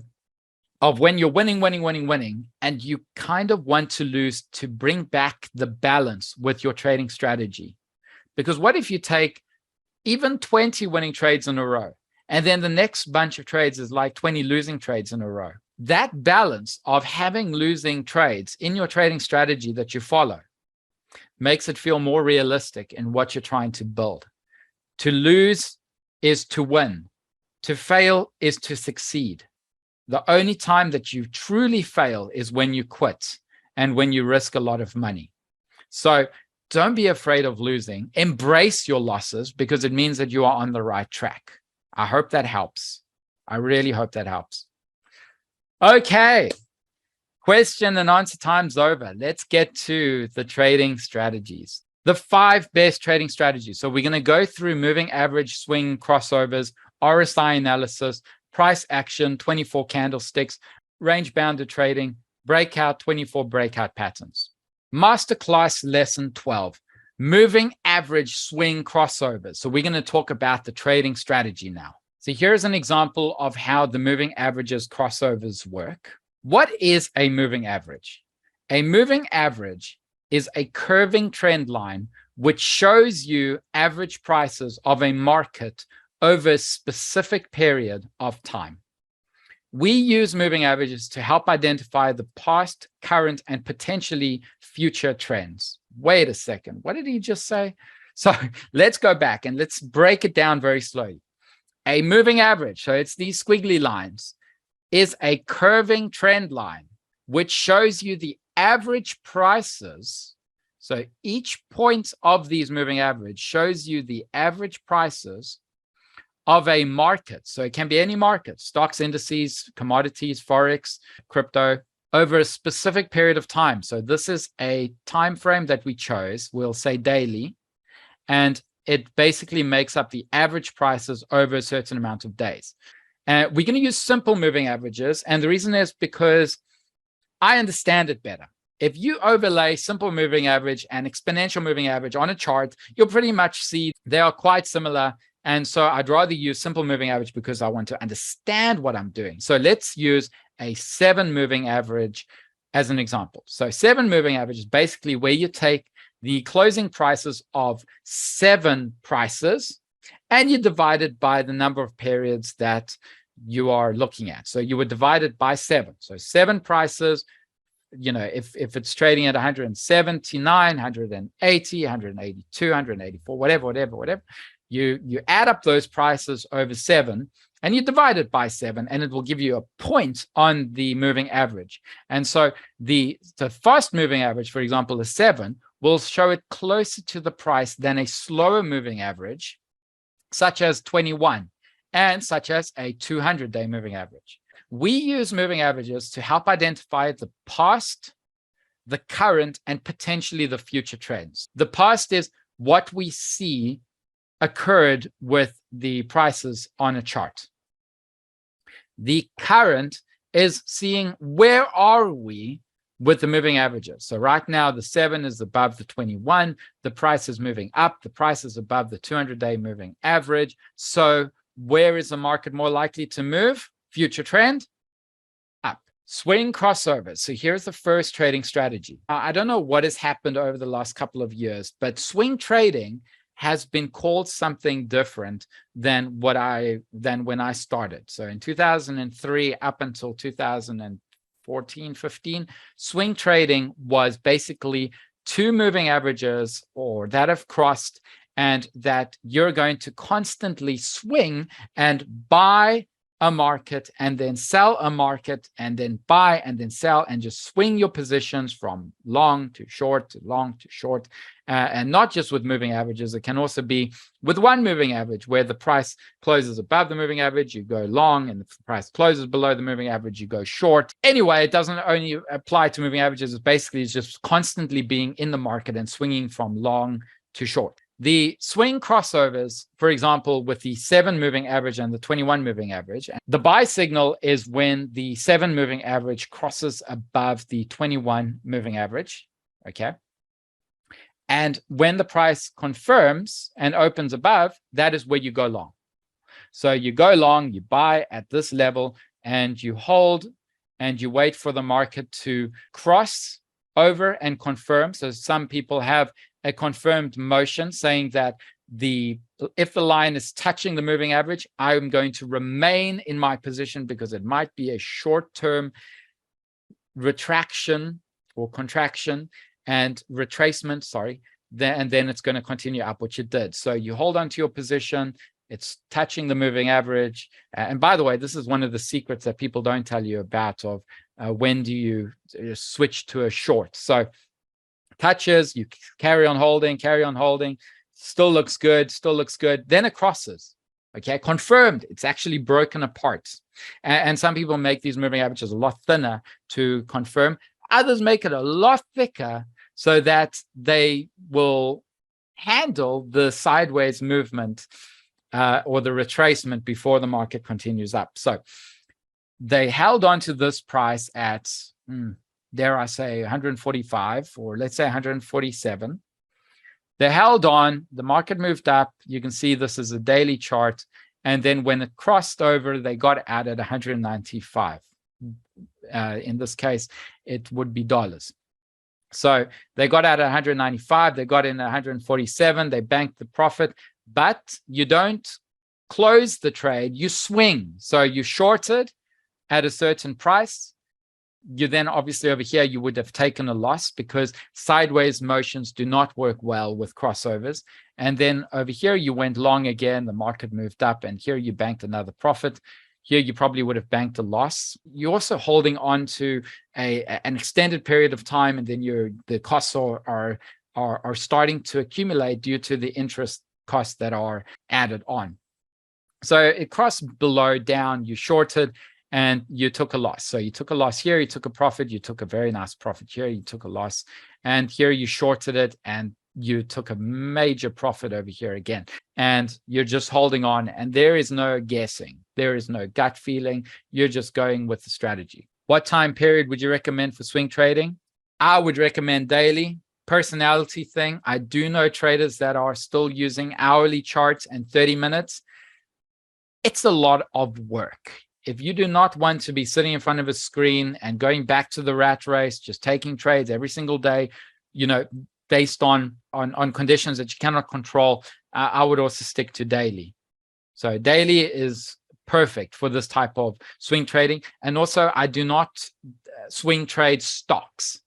of when you're winning, and you kind of want to lose to bring back the balance with your trading strategy. Because what if you take even 20 winning trades in a row, and then the next bunch of trades is like 20 losing trades in a row? That balance of having losing trades in your trading strategy that you follow makes it feel more realistic in what you're trying to build. To lose is to win. To fail is to succeed. The only time that you truly fail is when you quit and when you risk a lot of money. So don't be afraid of losing. Embrace your losses, because it means that you are on the right track. I hope that helps. I really hope that helps. Okay. Question and answer time's over. Let's get to the trading strategies. The 5 best trading strategies. So we're going to go through moving average, swing, crossovers, RSI analysis, price action, 24 candlesticks, range bounded trading, breakout, 24 breakout patterns. Masterclass lesson 12, moving average, swing, crossovers. So we're going to talk about the trading strategy now. So here's an example of how the moving averages crossovers work. What is a moving average? A moving average is a curving trend line which shows you average prices of a market over a specific period of time. We use moving averages to help identify the past, current, and potentially future trends. Wait a second, what did he just say? So let's go back and let's break it down very slowly. A moving average, so it's these squiggly lines, is a curving trend line, which shows you the average prices. So each point of these moving average shows you the average prices of a market. So it can be any market, stocks, indices, commodities, Forex, crypto, over a specific period of time. So this is a time frame that we chose, we'll say daily, and it basically makes up the average prices over a certain amount of days. We're going to use simple moving averages. And the reason is because I understand it better. If you overlay simple moving average and exponential moving average on a chart, you'll pretty much see they are quite similar. And so I'd rather use simple moving average because I want to understand what I'm doing. So let's use a 7 moving average as an example. So 7 moving average is basically where you take the closing prices of 7 prices and you divide it by the number of periods that you are looking at. So you would divide it by 7. So 7 prices, you know, if it's trading at 179, 180, 182, 184, whatever, you add up those prices over 7 and you divide it by 7 and it will give you a point on the moving average. And so the fast moving average, for example, a 7, will show it closer to the price than a slower moving average, such as 21 and such as a 200-day moving average. We use moving averages to help identify the past, the current, and potentially the future trends. The past is what we see occurred with the prices on a chart. The current is seeing where are we with the moving averages. So right now, the 7 is above the 21. The price is moving up. The price is above the 200-day moving average. So where is the market more likely to move? Future trend? Up. Swing crossovers. So here's the first trading strategy. I don't know what has happened over the last couple of years, but swing trading has been called something different than when I started. So in 2003 up until 2014, 15, swing trading was basically 2 moving averages or that have crossed and that you're going to constantly swing and buy a market and then sell a market and then buy and then sell and just swing your positions from long to short to long to short. And not just with moving averages, it can also be with one moving average where the price closes above the moving average, you go long, and if the price closes below the moving average, you go short. Anyway, it doesn't only apply to moving averages, it's basically just constantly being in the market and swinging from long to short. The swing crossovers, for example, with the 7 moving average and the 21 moving average, the buy signal is when the 7 moving average crosses above the 21 moving average, okay? And when the price confirms and opens above, that is where you go long. So you go long, you buy at this level, and you hold, and you wait for the market to cross over and confirm. So some people have a confirmed motion saying that if the line is touching the moving average, I'm going to remain in my position because it might be a short-term retraction or contraction and retracement, sorry, and then it's going to continue up, which it did. So you hold on to your position, it's touching the moving average. And by the way, this is one of the secrets that people don't tell you about of when do you switch to a short. So touches, you carry on holding, still looks good, then it crosses. Okay, confirmed. It's actually broken apart. And some people make these moving averages a lot thinner to confirm. Others make it a lot thicker so that they will handle the sideways movement or the retracement before the market continues up. So they held on to this price at, dare I say, 145, or let's say 147. They held on, the market moved up. You can see this is a daily chart. And then when it crossed over, they got out at 195. In this case, it would be dollars. So they got out at 195, they got in at 147, they banked the profit, but you don't close the trade, you swing. So you shorted at a certain price. You then obviously over here, you would have taken a loss because sideways motions do not work well with crossovers. And then over here, you went long again, the market moved up, and here you banked another profit. Here you probably would have banked a loss. You're also holding on to an extended period of time, and then the costs are starting to accumulate due to the interest costs that are added on. So it crossed below, down, you shorted, and you took a loss. So you took a loss here, you took a profit, you took a very nice profit here, you took a loss, and here you shorted it, and you took a major profit over here again. And you're just holding on, and there is no guessing. There is no gut feeling. You're just going with the strategy. What time period would you recommend for swing trading? I would recommend daily. Personality thing. I do know traders that are still using hourly charts and 30 minutes. It's a lot of work. If you do not want to be sitting in front of a screen and going back to the rat race, just taking trades every single day, based on conditions that you cannot control, I would also stick to daily. So daily is perfect for this type of swing trading. And also, I do not swing trade stocks,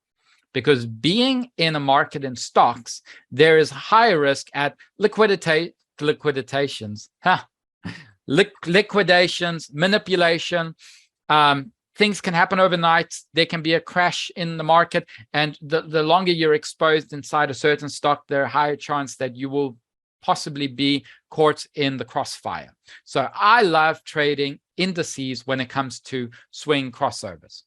because being in a market in stocks, there is higher risk at liquidations, manipulation. Things can happen overnight. There can be a crash in the market. And the longer you're exposed inside a certain stock, there are higher chance that you will possibly be caught in the crossfire. So I love trading indices when it comes to swing crossovers.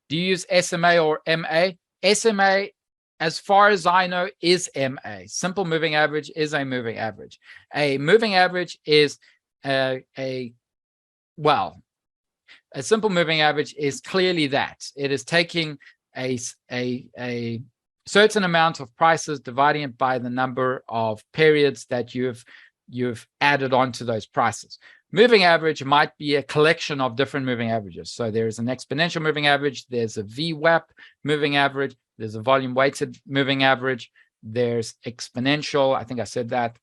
Do you use SMA or MA? SMA, as far as I know, is MA. Simple moving average is a moving average. A moving average is a simple moving average is clearly that. It is taking a certain amount of prices, dividing it by the number of periods that you've added on to those prices. Moving average might be a collection of different moving averages. So there's an exponential moving average, there's a VWAP moving average, there's a volume weighted moving average, there's exponential, I think I said that.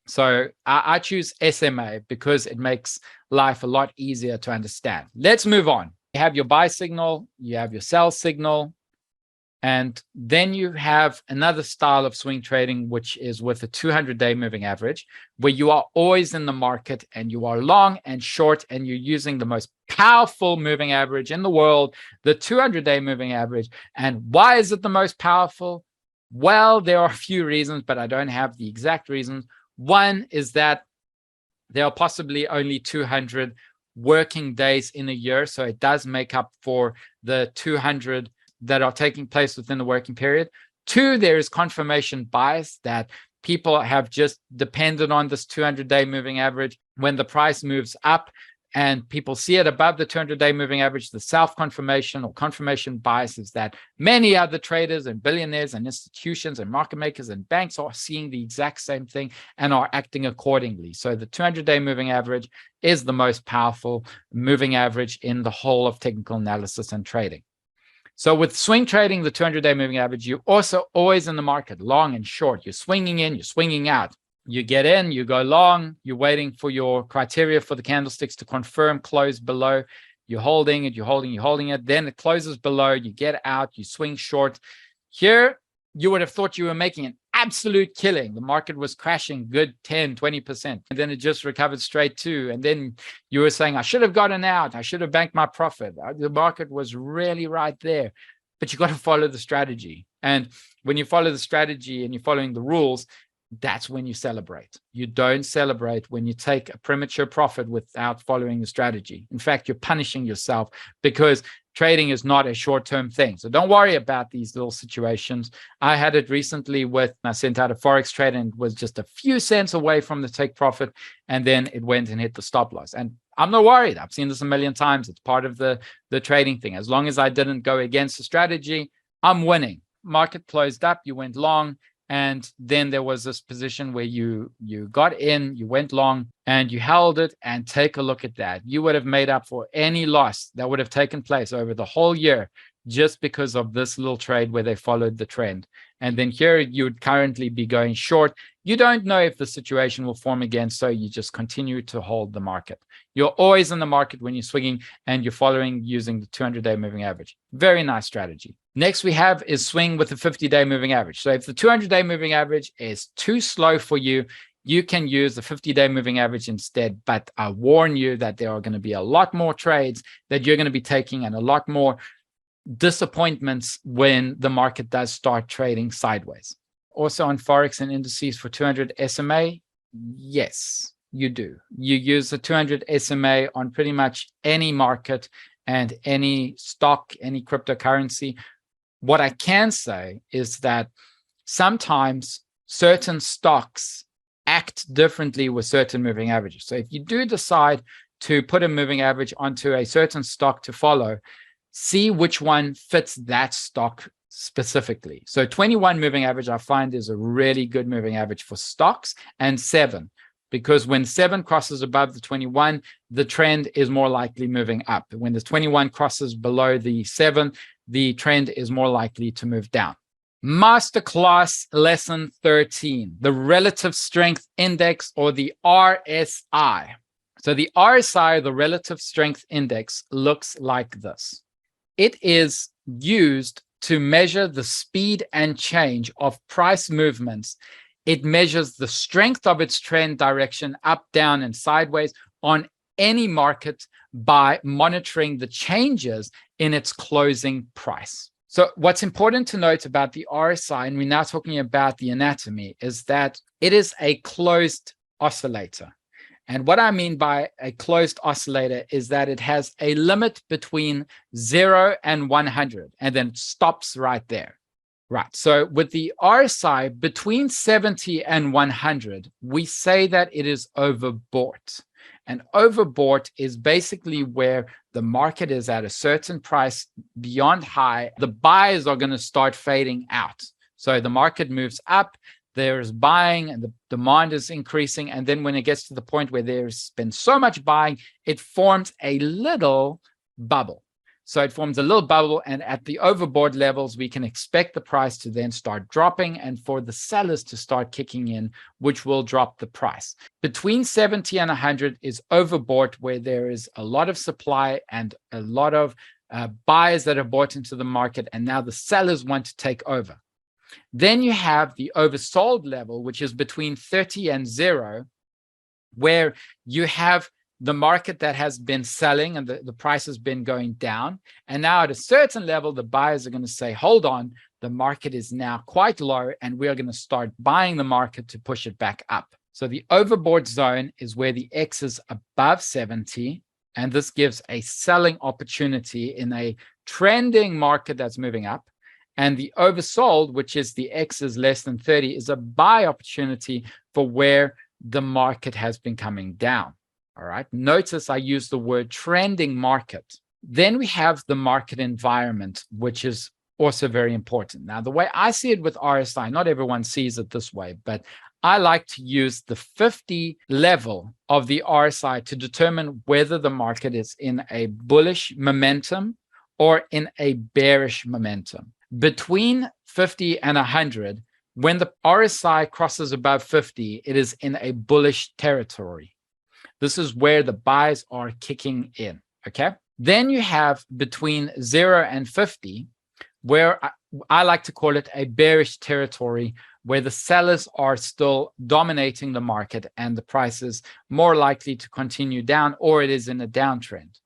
So I choose SMA because it makes life a lot easier to understand. Let's move on. You have your buy signal, you have your sell signal, and then you have another style of swing trading, which is with a 200-day moving average, where you are always in the market and you are long and short, and you're using the most powerful moving average in the world, the 200-day moving average. And why is it the most powerful? Well, there are a few reasons, but I don't have the exact reasons. One is that there are possibly only 200 working days in a year, so it does make up for the 200 that are taking place within the working period. Two, there is confirmation bias, that people have just depended on this 200-day moving average. When the price moves up and people see it above the 200-day moving average, the self-confirmation or confirmation bias is that many other traders and billionaires and institutions and market makers and banks are seeing the exact same thing and are acting accordingly. So the 200-day moving average is the most powerful moving average in the whole of technical analysis and trading. So with swing trading, the 200-day moving average, you're also always in the market, long and short. You're swinging in, you're swinging out. You get in, you go long, you're waiting for your criteria for the candlesticks to confirm, close below. You're holding it, you're holding it. Then it closes below, you get out, you swing short. Here, you would have thought you were making an absolute killing. The market was crashing good 10, 20%. And then it just recovered straight too. And then you were saying, I should have gotten out. I should have banked my profit. The market was really right there. But you got to follow the strategy. And when you follow the strategy and you're following the rules, that's when you celebrate. You don't celebrate when you take a premature profit without following the strategy. In fact, you're punishing yourself because trading is not a short-term thing. So don't worry about these little situations. I had it recently I sent out a Forex trade and it was just a few cents away from the take profit. And then it went and hit the stop loss. And I'm not worried. I've seen this a million times. It's part of the trading thing. As long as I didn't go against the strategy, I'm winning. Market closed up, you went long. And then there was this position where you got in, you went long, and you held it. And take a look at that. You would have made up for any loss that would have taken place over the whole year just because of this little trade where they followed the trend. And then here you would currently be going short. You don't know if the situation will form again, so you just continue to hold the market. You're always in the market when you're swinging and you're following using the 200-day moving average. Very nice strategy. Next we have is swing with the 50-day moving average. So if the 200-day moving average is too slow for you, you can use the 50-day moving average instead. But I warn you that there are going to be a lot more trades that you're going to be taking and a lot more disappointments when the market does start trading sideways. Also on Forex and indices for 200 SMA, yes, you do. You use the 200 SMA on pretty much any market and any stock, any cryptocurrency. What I can say is that sometimes certain stocks act differently with certain moving averages. So if you do decide to put a moving average onto a certain stock to follow, see which one fits that stock specifically. So 21 moving average I find is a really good moving average for stocks, and 7, because when 7 crosses above the 21, the trend is more likely moving up. When the 21 crosses below the 7, the trend is more likely to move down. Masterclass lesson 13, the relative strength index, or the RSI. So the RSI, the relative strength index, looks like this. It is used to measure the speed and change of price movements. It measures the strength of its trend direction up, down, and sideways on any market by monitoring the changes in its closing price. So what's important to note about the RSI, and we're now talking about the anatomy, is that it is a closed oscillator. And what I mean by a closed oscillator is that it has a limit between 0 and 100, and then stops right there. Right. So with the RSI between 70 and 100, we say that it is overbought. And overbought is basically where the market is at a certain price beyond high. The buyers are going to start fading out. So the market moves up. There's buying and the demand is increasing. And then when it gets to the point where there's been so much buying, it forms a little bubble. So it forms a little bubble. And at the overbought levels, we can expect the price to then start dropping and for the sellers to start kicking in, which will drop the price. Between 70 and 100 is overbought, where there is a lot of supply and a lot of buyers that have bought into the market. And now the sellers want to take over. Then you have the oversold level, which is between 30 and 0, where you have the market that has been selling and the price has been going down. And now at a certain level, the buyers are going to say, hold on, the market is now quite low and we're going to start buying the market to push it back up. So the overbought zone is where the X is above 70. And this gives a selling opportunity in a trending market that's moving up. And the oversold, which is the X is less than 30, is a buy opportunity for where the market has been coming down. All right. Notice I use the word trending market. Then we have the market environment, which is also very important. Now, the way I see it with RSI, not everyone sees it this way, but I like to use the 50 level of the RSI to determine whether the market is in a bullish momentum or in a bearish momentum. Between 50 and 100, when the RSI crosses above 50, it is in a bullish territory. This is where the buys are kicking in, okay? Then you have between 0 and 50, where I like to call it a bearish territory, where the sellers are still dominating the market and the price is more likely to continue down, or it is in a downtrend.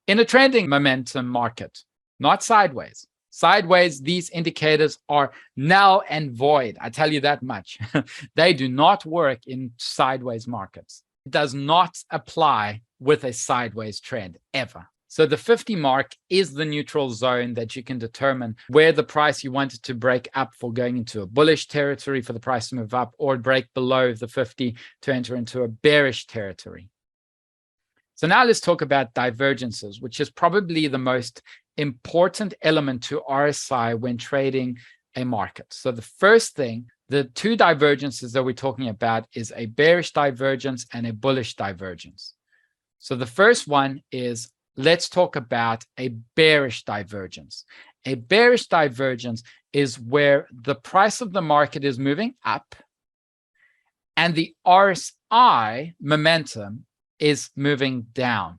In a trending momentum market, not sideways. Sideways, these indicators are null and void. I tell you that much. They do not work in sideways markets. It does not apply with a sideways trend ever. So the 50 mark is the neutral zone that you can determine where the price you wanted to break up for going into a bullish territory for the price to move up, or break below the 50 to enter into a bearish territory. So now let's talk about divergences, which is probably the most important element to RSI when trading a market. So the first thing, the two divergences that we're talking about is a bearish divergence and a bullish divergence. So the first one is, let's talk about a bearish divergence. A bearish divergence is where the price of the market is moving up and the RSI momentum is moving down.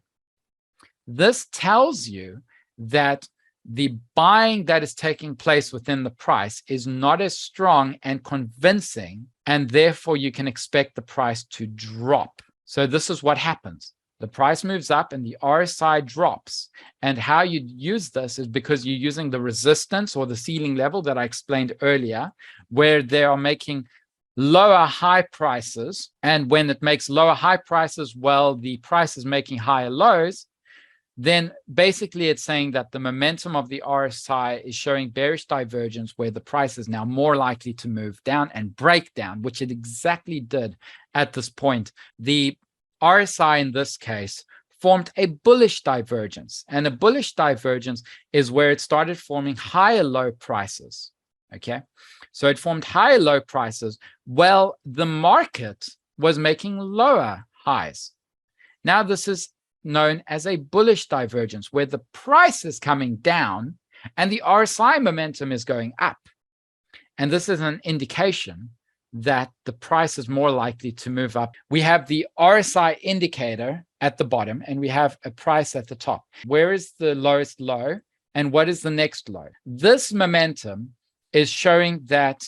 This tells you that the buying that is taking place within the price is not as strong and convincing, and therefore you can expect the price to drop. So this is what happens. The price moves up and the RSI drops. And how you use this is because you're using the resistance or the ceiling level that I explained earlier, where they are making lower high prices. And when it makes lower high prices, well, the price is making higher lows. Then basically it's saying that the momentum of the RSI is showing bearish divergence, where the price is now more likely to move down and break down, which it exactly did at this point. The RSI in this case formed a bullish divergence, and a bullish divergence is where it started forming higher low prices. Okay, so it formed higher low prices. Well, the market was making lower highs. Now this is known as a bullish divergence, where the price is coming down and the RSI momentum is going up. And this is an indication that the price is more likely to move up. We have the RSI indicator at the bottom and we have a price at the top. Where is the lowest low and what is the next low? This momentum is showing that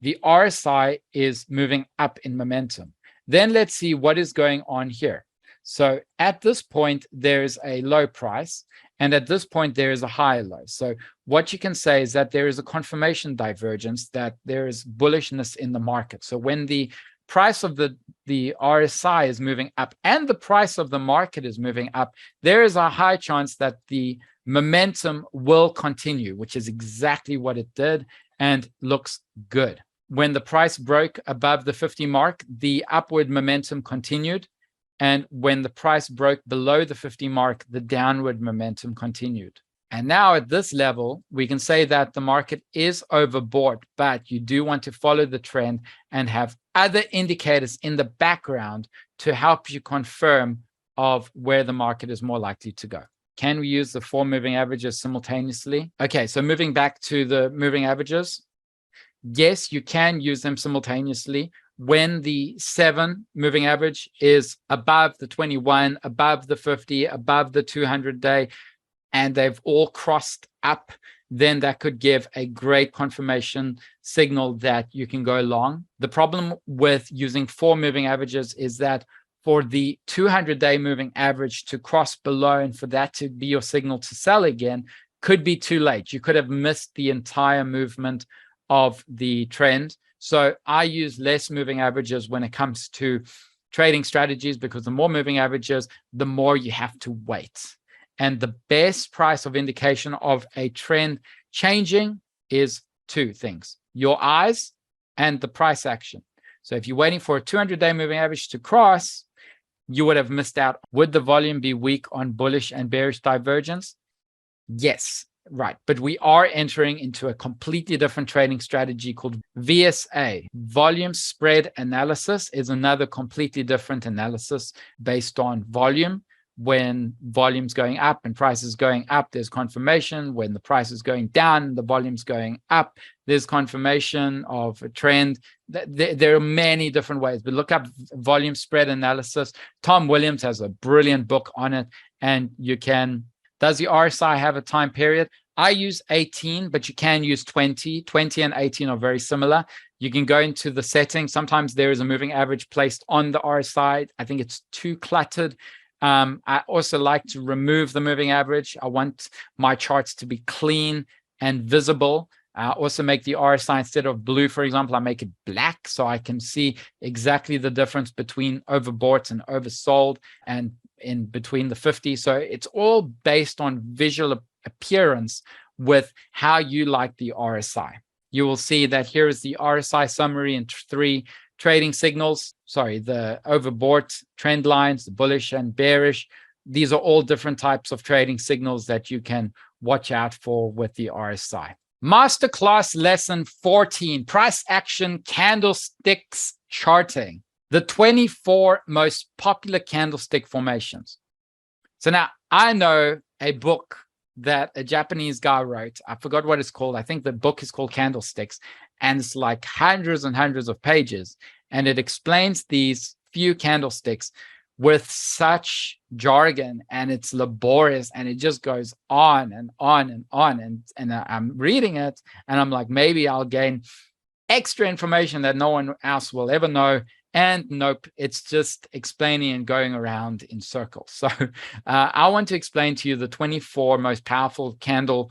the RSI is moving up in momentum. Then let's see what is going on here. So at this point, there's a low price, and at this point, there is a higher low. So what you can say is that there is a confirmation divergence, that there is bullishness in the market. So when the price of the RSI is moving up and the price of the market is moving up, there is a high chance that the momentum will continue, which is exactly what it did and looks good. When the price broke above the 50 mark, the upward momentum continued. And when the price broke below the 50 mark, the downward momentum continued. And now at this level, we can say that the market is overbought, but you do want to follow the trend and have other indicators in the background to help you confirm of where the market is more likely to go. Can we use the 4 moving averages simultaneously? Okay, so moving back to the moving averages. Yes, you can use them simultaneously. When the 7 moving average is above the 21, above the 50, above the 200-day, and they've all crossed up, then that could give a great confirmation signal that you can go long. The problem with using 4 moving averages is that for the 200-day moving average to cross below and for that to be your signal to sell again could be too late. You could have missed the entire movement of the trend. So I use less moving averages when it comes to trading strategies, because the more moving averages, the more you have to wait. And the best price of indication of a trend changing is 2 things: your eyes and the price action. So if you're waiting for a 200-day moving average to cross, you would have missed out. Would the volume be weak on bullish and bearish divergence? Yes. Right, but we are entering into a completely different trading strategy called VSA. Volume spread analysis is another completely different analysis based on volume. When volume's going up and price is going up, there's confirmation. When the price is going down, the volume's going up, there's confirmation of a trend. There are many different ways, but look up volume spread analysis. Tom Williams has a brilliant book on it, and you can. Does the RSI have a time period? I use 18, but you can use 20. 20 and 18 are very similar. You can go into the settings. Sometimes there is a moving average placed on the RSI. I think it's too cluttered. I also like to remove the moving average. I want my charts to be clean and visible. Also make the RSI, instead of blue, for example, I make it black so I can see exactly the difference between overbought and oversold and in between the 50. So it's all based on visual appearance with how you like the RSI. You will see that here is the RSI summary in 3 trading signals. Sorry, the overbought trend lines, the bullish and bearish. These are all different types of trading signals that you can watch out for with the RSI. Masterclass lesson 14, price action candlesticks charting. The 24 most popular candlestick formations. So now I know a book that a Japanese guy wrote. I forgot what it's called. I think the book is called Candlesticks, and it's like hundreds and hundreds of pages. And it explains these few candlesticks with such jargon, and it's laborious, and it just goes on and on and on. And I'm reading it, and I'm like, maybe I'll gain extra information that no one else will ever know. And nope, it's just explaining and going around in circles. So I want to explain to you the 24 most powerful candle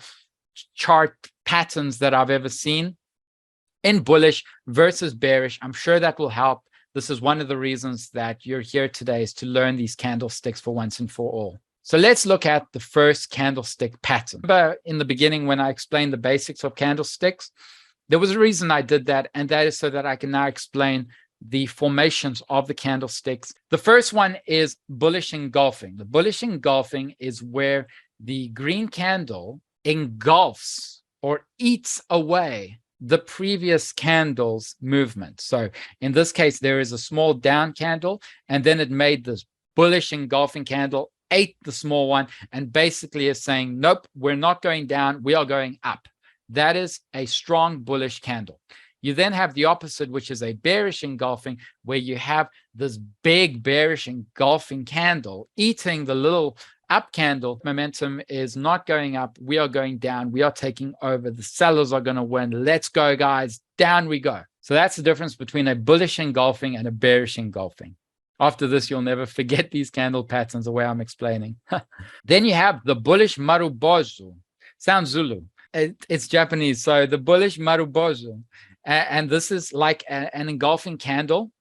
chart patterns that I've ever seen in bullish versus bearish. I'm sure that will help. This is one of the reasons that you're here today, is to learn these candlesticks for once and for all. So let's look at the first candlestick pattern. Remember in the beginning when I explained the basics of candlesticks, there was a reason I did that, and that is so that I can now explain the formations of the candlesticks. The first one is bullish engulfing. The bullish engulfing is where the green candle engulfs or eats away the previous candle's movement. So in this case, there is a small down candle, and then it made this bullish engulfing candle, ate the small one, and basically is saying, nope, we're not going down, we are going up. That is a strong bullish candle. You then have the opposite, which is a bearish engulfing, where you have this big bearish engulfing candle eating the little up candle. Momentum is not going up. We are going down. We are taking over. The sellers are going to win. Let's go, guys. Down we go. So that's the difference between a bullish engulfing and a bearish engulfing. After this, you'll never forget these candle patterns the way I'm explaining. Then you have the bullish marubozu. Sounds Zulu. It's Japanese. So the bullish marubozu. And this is like an engulfing candle,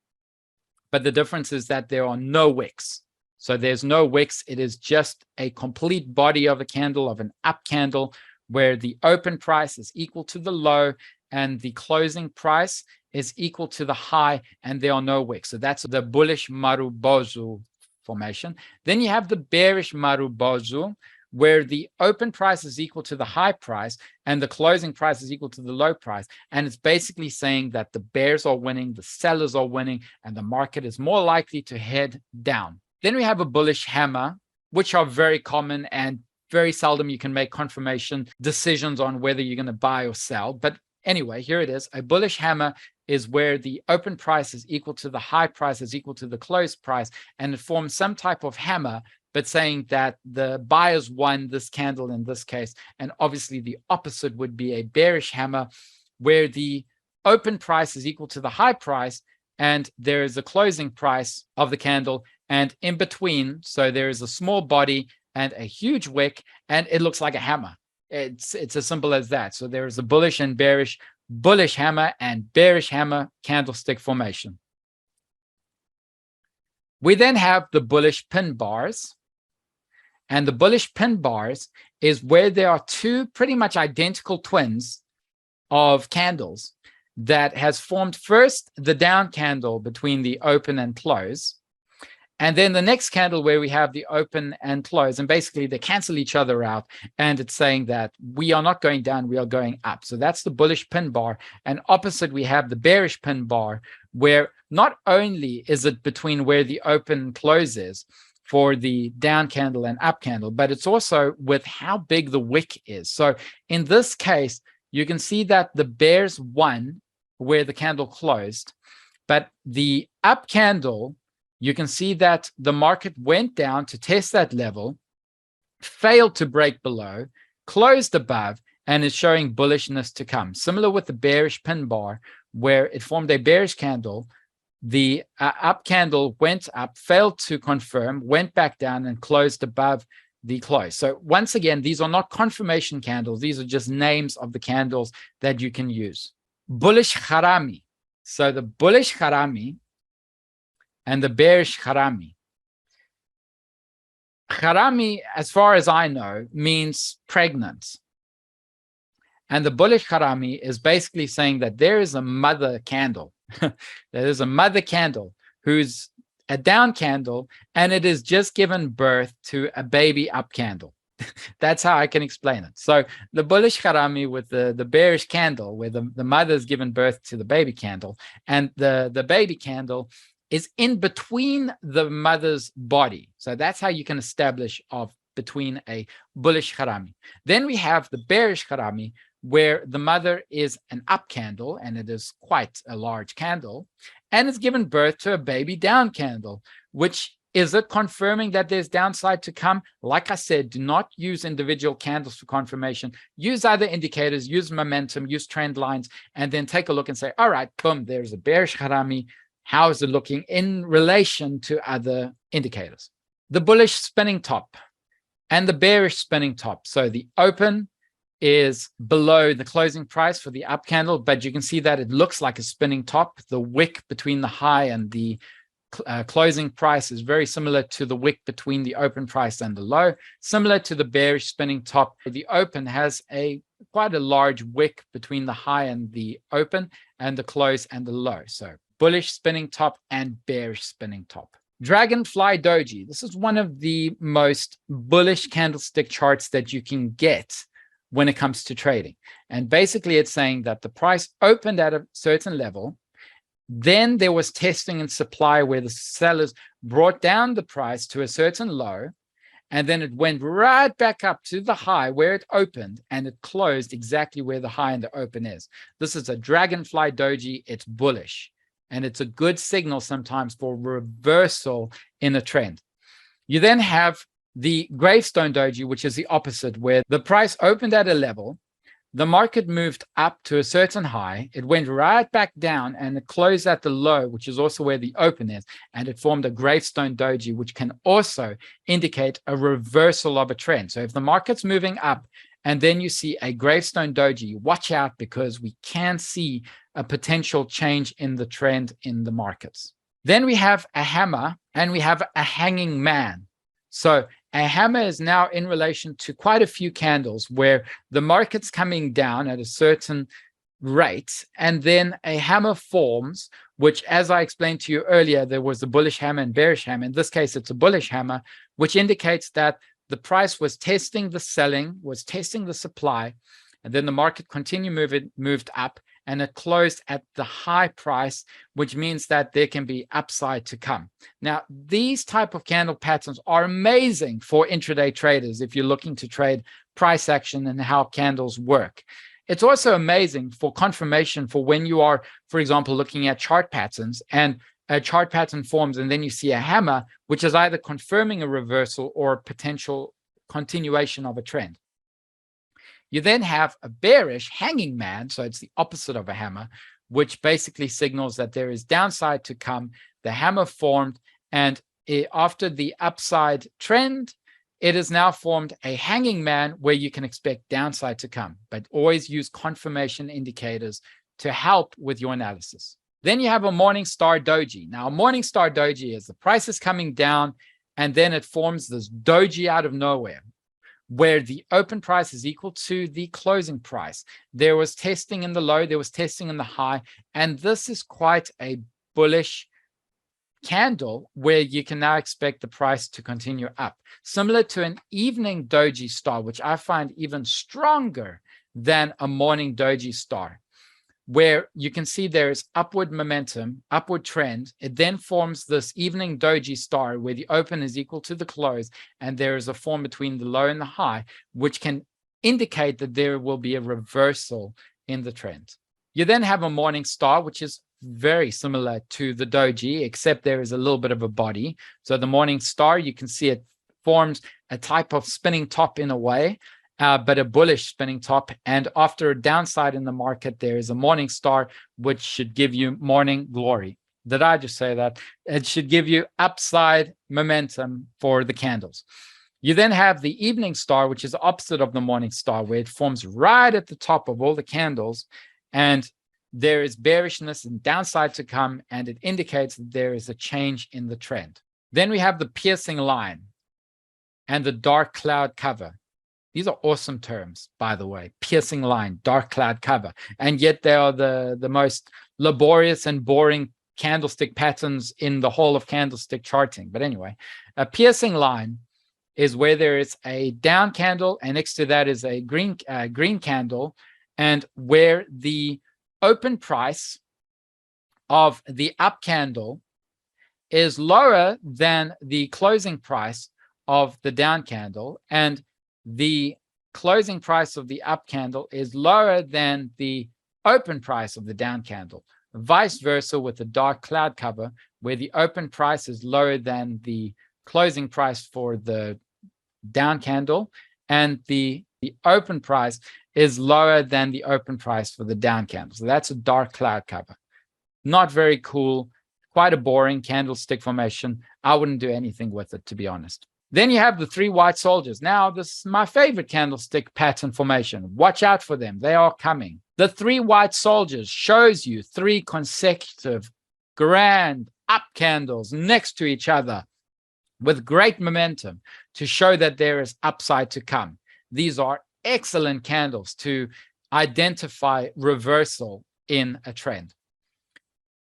but the difference is that there are no wicks. So there's no wicks. It is just a complete body of a candle, of an up candle, where the open price is equal to the low and the closing price is equal to the high, and there are no wicks. So that's the bullish marubozu formation. Then you have the bearish marubozu, where the open price is equal to the high price and the closing price is equal to the low price. And it's basically saying that the bears are winning, the sellers are winning, and the market is more likely to head down. Then we have a bullish hammer, which are very common, and very seldom you can make confirmation decisions on whether you're going to buy or sell. But anyway, here it is. A bullish hammer is where the open price is equal to the high price is equal to the closed price, and it forms some type of hammer, but saying that the buyers won this candle in this case. And obviously the opposite would be a bearish hammer, where the open price is equal to the high price and there is a closing price of the candle, and in between, so there is a small body and a huge wick, and it looks like a hammer. It's as simple as that. So there is a bullish and bearish, bullish hammer and bearish hammer candlestick formation. We then have the bullish pin bars. And the bullish pin bars is where there are two pretty much identical twins of candles that has formed first the down candle between the open and close, and then the next candle where we have the open and close, and basically they cancel each other out, and it's saying that we are not going down, we are going up. So that's the bullish pin bar. And opposite, we have the bearish pin bar, where not only is it between where the open and close is for the down candle and up candle, but it's also with how big the wick is. So in this case, you can see that the bears won where the candle closed, but the up candle, you can see that the market went down to test that level, failed to break below, closed above, and is showing bullishness to come. Similar with the bearish pin bar, where it formed a bearish candle, the up candle went up, failed to confirm, went back down and closed above the close. So once again, these are not confirmation candles. These are just names of the candles that you can use. Bullish harami. So the bullish harami and the bearish harami. Harami, as far as I know, means pregnant. And the bullish harami is basically saying that there is a mother candle. There is a mother candle who's a down candle, and it has just given birth to a baby up candle. That's how I can explain it. So the bullish harami with the bearish candle, where the mother has given birth to the baby candle, and the baby candle is in between the mother's body. So that's how you can establish of between a bullish harami. Then we have the bearish harami, where the mother is an up candle, and it is quite a large candle, and it's given birth to a baby down candle, which is it confirming that there's downside to come? Like I said, do not use individual candles for confirmation. Use other indicators, use momentum, use trend lines, and then take a look and say, all right, boom, there's a bearish harami. How is it looking in relation to other indicators? The bullish spinning top and the bearish spinning top. So the open is below the closing price for the up candle, but you can see that it looks like a spinning top. The wick between the high and the closing price is very similar to the wick between the open price and the low. Similar to the bearish spinning top, the open has quite a large wick between the high and the open, and the close and the low. So bullish spinning top and bearish spinning top. Dragonfly doji. This is one of the most bullish candlestick charts that you can get when it comes to trading. And basically it's saying that the price opened at a certain level, then there was testing and supply where the sellers brought down the price to a certain low, and then it went right back up to the high where it opened, and it closed exactly where the high and the open is. This is a dragonfly doji. It's bullish, and it's a good signal sometimes for reversal in a trend. You then have the gravestone doji, which is the opposite, where the price opened at a level, the market moved up to a certain high, it went right back down, and it closed at the low, which is also where the open is, and it formed a gravestone doji, which can also indicate a reversal of a trend. So if the market's moving up and then you see a gravestone doji, watch out, because we can see a potential change in the trend in the markets. Then we have a hammer and we have a hanging man. So a hammer is now in relation to quite a few candles where the market's coming down at a certain rate, and then a hammer forms, which, as I explained to you earlier, there was a bullish hammer and bearish hammer. In this case, it's a bullish hammer, which indicates that the price was testing the selling, was testing the supply, and then the market moved up, and it closed at the high price, which means that there can be upside to come. Now, these type of candle patterns are amazing for intraday traders if you're looking to trade price action and how candles work. It's also amazing for confirmation for when you are, for example, looking at chart patterns, and a chart pattern forms and then you see a hammer, which is either confirming a reversal or a potential continuation of a trend. You then have a bearish hanging man, so it's the opposite of a hammer, which basically signals that there is downside to come. The hammer formed, and after the upside trend, it has now formed a hanging man where you can expect downside to come, but always use confirmation indicators to help with your analysis. Then you have a morning star doji. Now, a morning star doji is the price is coming down, and then it forms this doji out of nowhere, where the open price is equal to the closing price. There was testing in the low, there was testing in the high, and this is quite a bullish candle where you can now expect the price to continue up. Similar to an evening doji star, which I find even stronger than a morning doji star, where you can see there is upward momentum, upward trend. It then forms this evening doji star where the open is equal to the close, and there is a form between the low and the high, which can indicate that there will be a reversal in the trend. You then have a morning star, which is very similar to the doji, except there is a little bit of a body. So the morning star, you can see it forms a type of spinning top in a way, but a bullish spinning top. And after a downside in the market, there is a morning star, which should give you morning glory. Did I just say that? It should give you upside momentum for the candles. You then have the evening star, which is opposite of the morning star, where it forms right at the top of all the candles. And there is bearishness and downside to come, and it indicates that there is a change in the trend. Then we have the piercing line and the dark cloud cover. These are awesome terms, by the way. Piercing line, dark cloud cover. And yet they are the most laborious and boring candlestick patterns in the whole of candlestick charting. But anyway, a piercing line is where there is a down candle, and next to that is a green candle, and where the open price of the up candle is lower than the closing price of the down candle, and the closing price of the up candle is lower than the open price of the down candle. Vice versa with the dark cloud cover, where the open price is lower than the closing price for the down candle, and the open price is lower than the open price for the down candle. So that's a dark cloud cover. Not very cool, quite a boring candlestick formation. I wouldn't do anything with it, to be honest. Then you have the three white soldiers. Now, this is my favorite candlestick pattern formation. Watch out for them. They are coming. The three white soldiers shows you three consecutive grand up candles next to each other with great momentum to show that there is upside to come. These are excellent candles to identify reversal in a trend.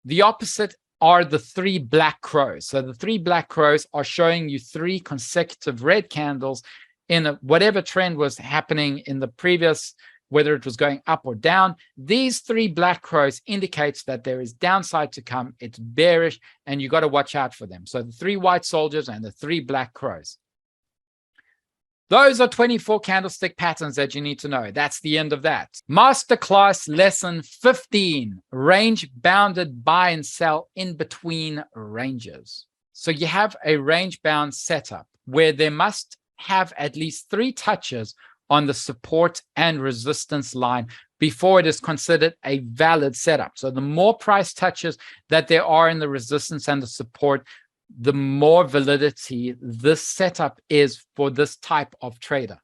The opposite are the three black crows. So the three black crows are showing you three consecutive red candles in whatever trend was happening in the previous, whether it was going up or down. These three black crows indicates that there is downside to come. It's bearish, and you got to watch out for them. So the three white soldiers and the three black crows. Those are 24 candlestick patterns that you need to know. That's the end of that. Masterclass lesson 15, range bounded buy and sell in between ranges. So you have a range bound setup where there must have at least 3 touches on the support and resistance line before it is considered a valid setup. So the more price touches that there are in the resistance and the support, the more validity this setup is for this type of trader.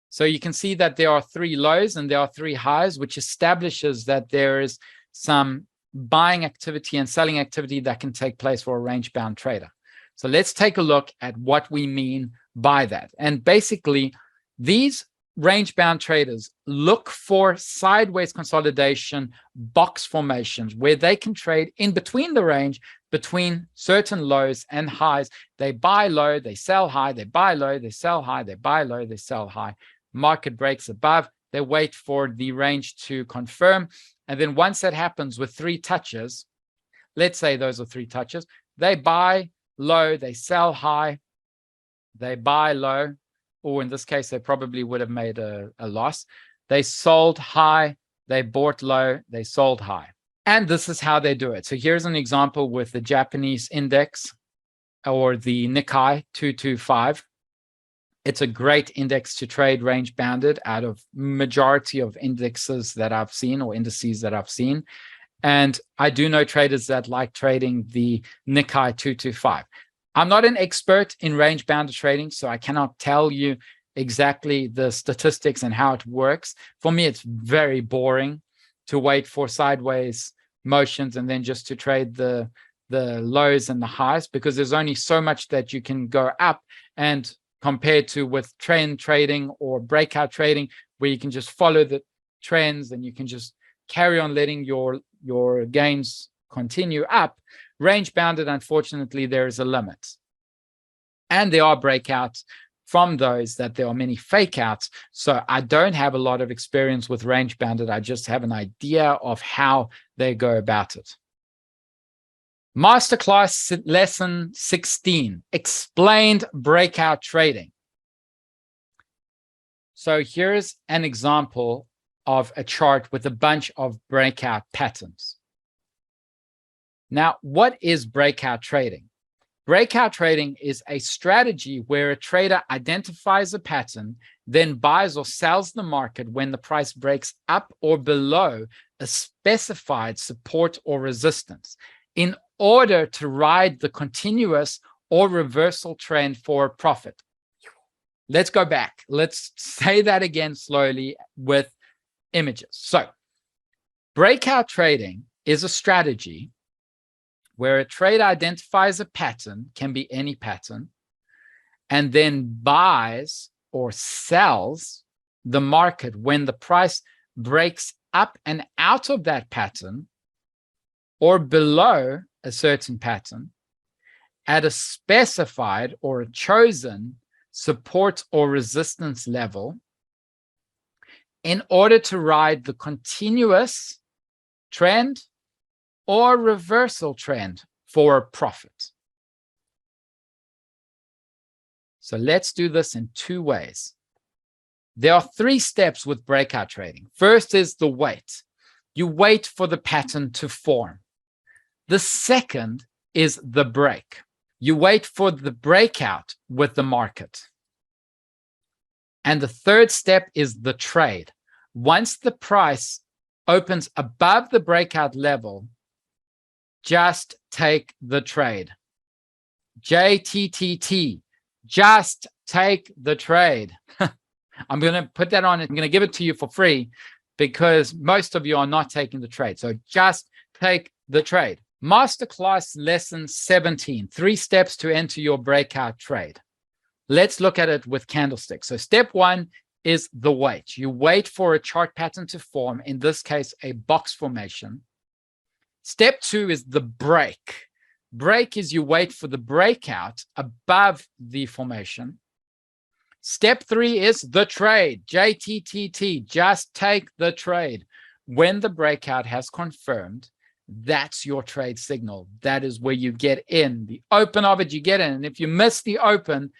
So you can see that there are 3 lows and there are 3 highs, which establishes that there is some buying activity and selling activity that can take place for a range-bound trader. So let's take a look at what we mean by that. And basically, these range-bound traders look for sideways consolidation box formations where they can trade in between the range, between certain lows and highs. They buy low, they sell high, they buy low, they sell high, they buy low, they sell high. Market breaks above, they wait for the range to confirm. And then once that happens with 3 touches, let's say those are 3 touches, they buy low, they sell high, they buy low, or in this case, they probably would have made a loss. They sold high, they bought low, they sold high. And this is how they do it. So here's an example with the Japanese index or the Nikkei 225. It's a great index to trade range bounded out of majority of indexes that I've seen or indices that I've seen. And I do know traders that like trading the Nikkei 225. I'm not an expert in range-bounded trading, so I cannot tell you exactly the statistics and how it works. For me, it's very boring to wait for sideways motions and then just to trade the lows and the highs, because there's only so much that you can go up, and compared to with trend trading or breakout trading, where you can just follow the trends and you can just carry on letting your gains continue up. Range bounded, unfortunately, there is a limit. And there are breakouts from those that there are many fake outs. So I don't have a lot of experience with range bounded. I just have an idea of how they go about it. Masterclass lesson 16, explained breakout trading. So here's an example of a chart with a bunch of breakout patterns. Now, what is breakout trading? Breakout trading is a strategy where a trader identifies a pattern, then buys or sells the market when the price breaks up or below a specified support or resistance in order to ride the continuous or reversal trend for profit. Let's go back. Let's say that again slowly with images. So breakout trading is a strategy where a trader identifies a pattern, can be any pattern, and then buys or sells the market when the price breaks up and out of that pattern or below a certain pattern at a specified or a chosen support or resistance level in order to ride the continuous trend or reversal trend for a profit. So let's do this in two ways. There are three steps with breakout trading. First is the wait. You wait for the pattern to form. The second is the break. You wait for the breakout with the market. And the third step is the trade. Once the price opens above the breakout level, just take the trade. JTTT, just take the trade. I'm going to put that on. I'm going to give it to you for free because most of you are not taking the trade. So just take the trade. Masterclass lesson 17, 3 steps to enter your breakout trade. Let's look at it with candlesticks. So step 1 is the wait. You wait for a chart pattern to form, in this case, a box formation. Step 2 is the break. Break is you wait for the breakout above the formation. Step 3 is the trade. JTTT, just take the trade. When the breakout has confirmed, that's your trade signal. That is where you get in. The open of it, you get in. And if you miss the open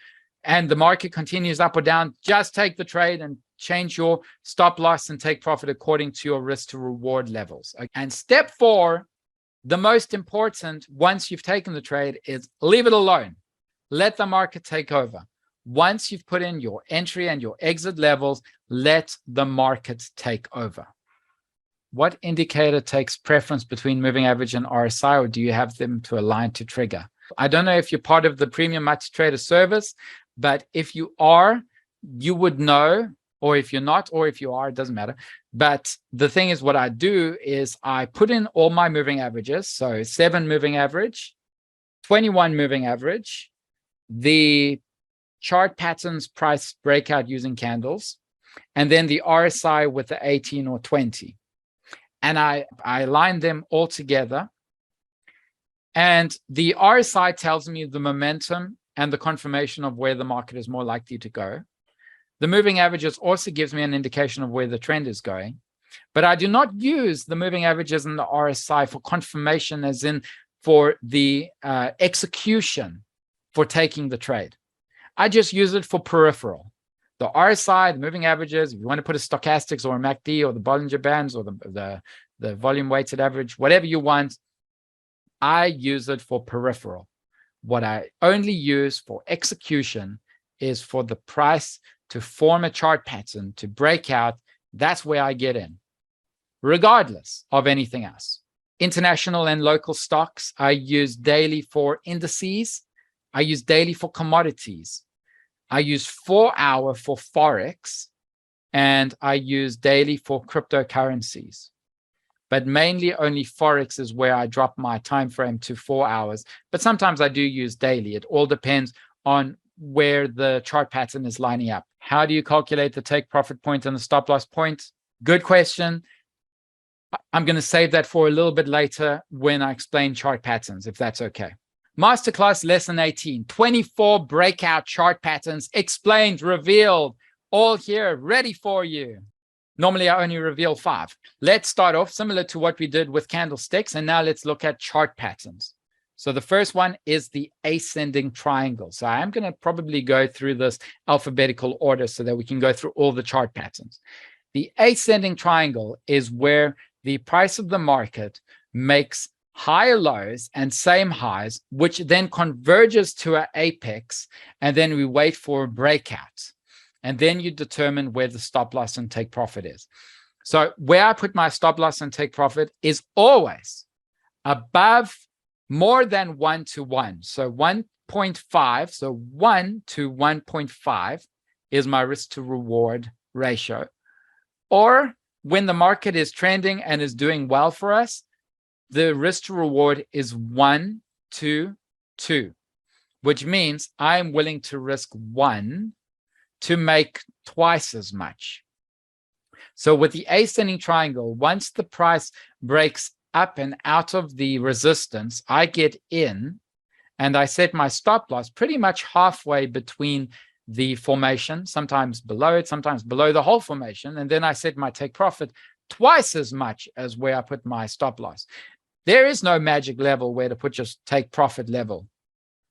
and the market continues up or down, just take the trade and change your stop loss and take profit according to your risk to reward levels. And step 4, the most important, once you've taken the trade, is leave it alone. Let the market take over. Once you've put in your entry and your exit levels, let the market take over. What indicator takes preference between moving average and RSI, or do you have them to align to trigger? I don't know if you're part of the premium multi-trader service, but if you are, you would know, or if you're not, or if you are, it doesn't matter. But the thing is, what I do is I put in all my moving averages. So 7 moving average, 21 moving average, the chart patterns price breakout using candles, and then the RSI with the 18 or 20. And I align them all together. And the RSI tells me the momentum and the confirmation of where the market is more likely to go. The moving averages also gives me an indication of where the trend is going. But I do not use the moving averages and the RSI for confirmation, as in for the execution for taking the trade. I just use it for peripheral. The RSI, the moving averages, if you want to put a stochastics or a MACD or the Bollinger Bands or the volume weighted average, whatever you want, I use it for peripheral. What I only use for execution is for the price to form a chart pattern, to break out. That's where I get in, regardless of anything else. International and local stocks, I use daily for indices. I use daily for commodities. I use 4-hour for Forex, and I use daily for cryptocurrencies. But mainly only Forex is where I drop my time frame to 4 hours. But sometimes I do use daily. It all depends on where the chart pattern is lining up. How do you calculate the take profit point and the stop loss point? Good question. I'm going to save that for a little bit later when I explain chart patterns, if that's okay. Masterclass lesson 18, 24 breakout chart patterns explained, revealed, all here, ready for you. Normally, I only reveal 5. Let's start off similar to what we did with candlesticks, and now let's look at chart patterns. So the first one is the ascending triangle. So I'm going to probably go through this alphabetical order so that we can go through all the chart patterns. The ascending triangle is where the price of the market makes higher lows and same highs, which then converges to an apex, and then we wait for a breakout. And then you determine where the stop loss and take profit is. So where I put my stop loss and take profit is always above more than 1 to 1. So 1.5, so 1 to 1.5 is my risk to reward ratio. Or when the market is trending and is doing well for us, the risk to reward is 1 to 2, which means I'm willing to risk 1 to make twice as much. So with the ascending triangle, once the price breaks up and out of the resistance, I get in and I set my stop loss pretty much halfway between the formation, sometimes below it, sometimes below the whole formation. And then I set my take profit twice as much as where I put my stop loss. There is no magic level where to put your take profit level.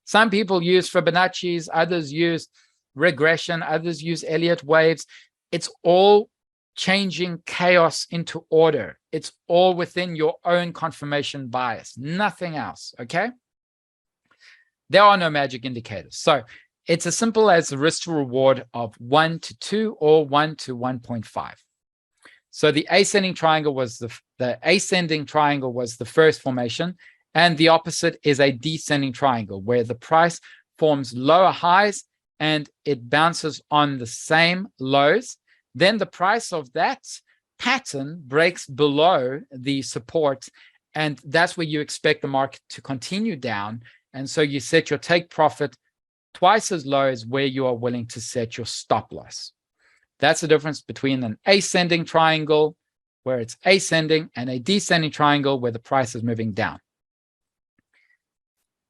Some people use Fibonacci's, others use regression, others use Elliott waves. It's all changing chaos into order. It's all within your own confirmation bias, nothing else, okay? There are no magic indicators. So it's as simple as the risk to reward of 1 to 2 or 1 to 1.5. So the ascending triangle was the ascending triangle was the first formation, and the opposite is a descending triangle where the price forms lower highs and it bounces on the same lows. Then the price of that pattern breaks below the support, and that's where you expect the market to continue down. And so you set your take profit twice as low as where you are willing to set your stop loss. That's the difference between an ascending triangle where it's ascending and a descending triangle where the price is moving down.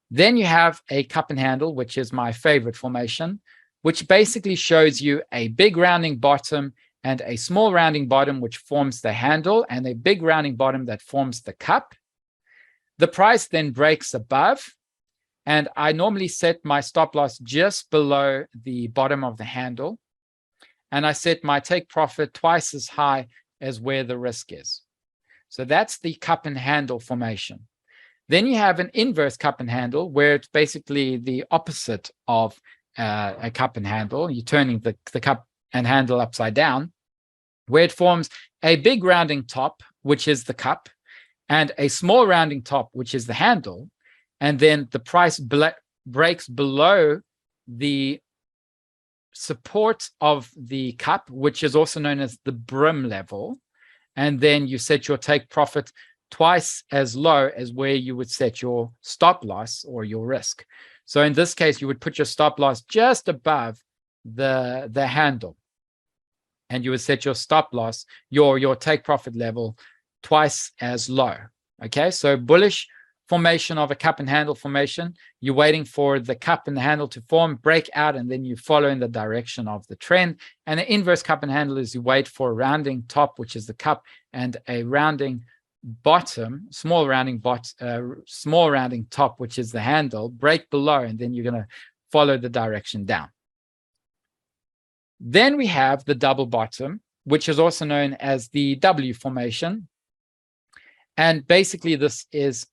Then you have a cup and handle, which is my favorite formation, which basically shows you a big rounding bottom and a small rounding bottom, which forms the handle, and a big rounding bottom that forms the cup. The price then breaks above, and I normally set my stop loss just below the bottom of the handle, and I set my take profit twice as high as where the risk is. So that's the cup and handle formation. Then you have an inverse cup and handle, where it's basically the opposite of a cup and handle. You're turning the cup and handle upside down, where it forms a big rounding top, which is the cup, and a small rounding top, which is the handle. And then the price breaks below the support of the cup, which is also known as the brim level. And then you set your take profit twice as low as where you would set your stop loss or your risk. So in this case, you would put your stop loss just above the handle, and you would set your stop loss, your take profit level twice as low. Okay, so bullish formation of a cup and handle formation, you're waiting for the cup and the handle to form, break out, and then you follow in the direction of the trend. And the inverse cup and handle is you wait for a rounding top, which is the cup, and a rounding bottom, small rounding top, which is the handle, break below, and then you're going to follow the direction down. Then we have the double bottom, which is also known as the W formation. And basically this is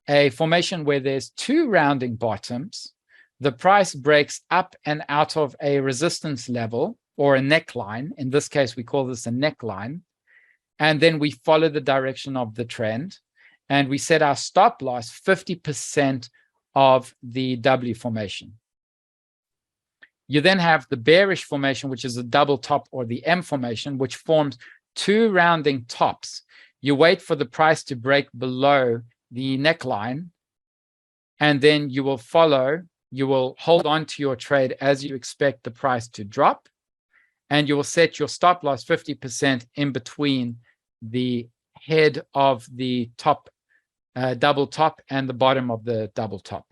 a formation where there's two rounding bottoms. The price breaks up and out of a resistance level or a neckline. In this case, we call this a neckline. And then we follow the direction of the trend, and we set our stop loss 50% of the W formation. You then have the bearish formation, which is a double top, or the M formation, which forms two rounding tops. You wait for the price to break below the neckline, and then you will hold on to your trade as you expect the price to drop, and you will set your stop loss 50% in between the head of the top double top and the bottom of the double top.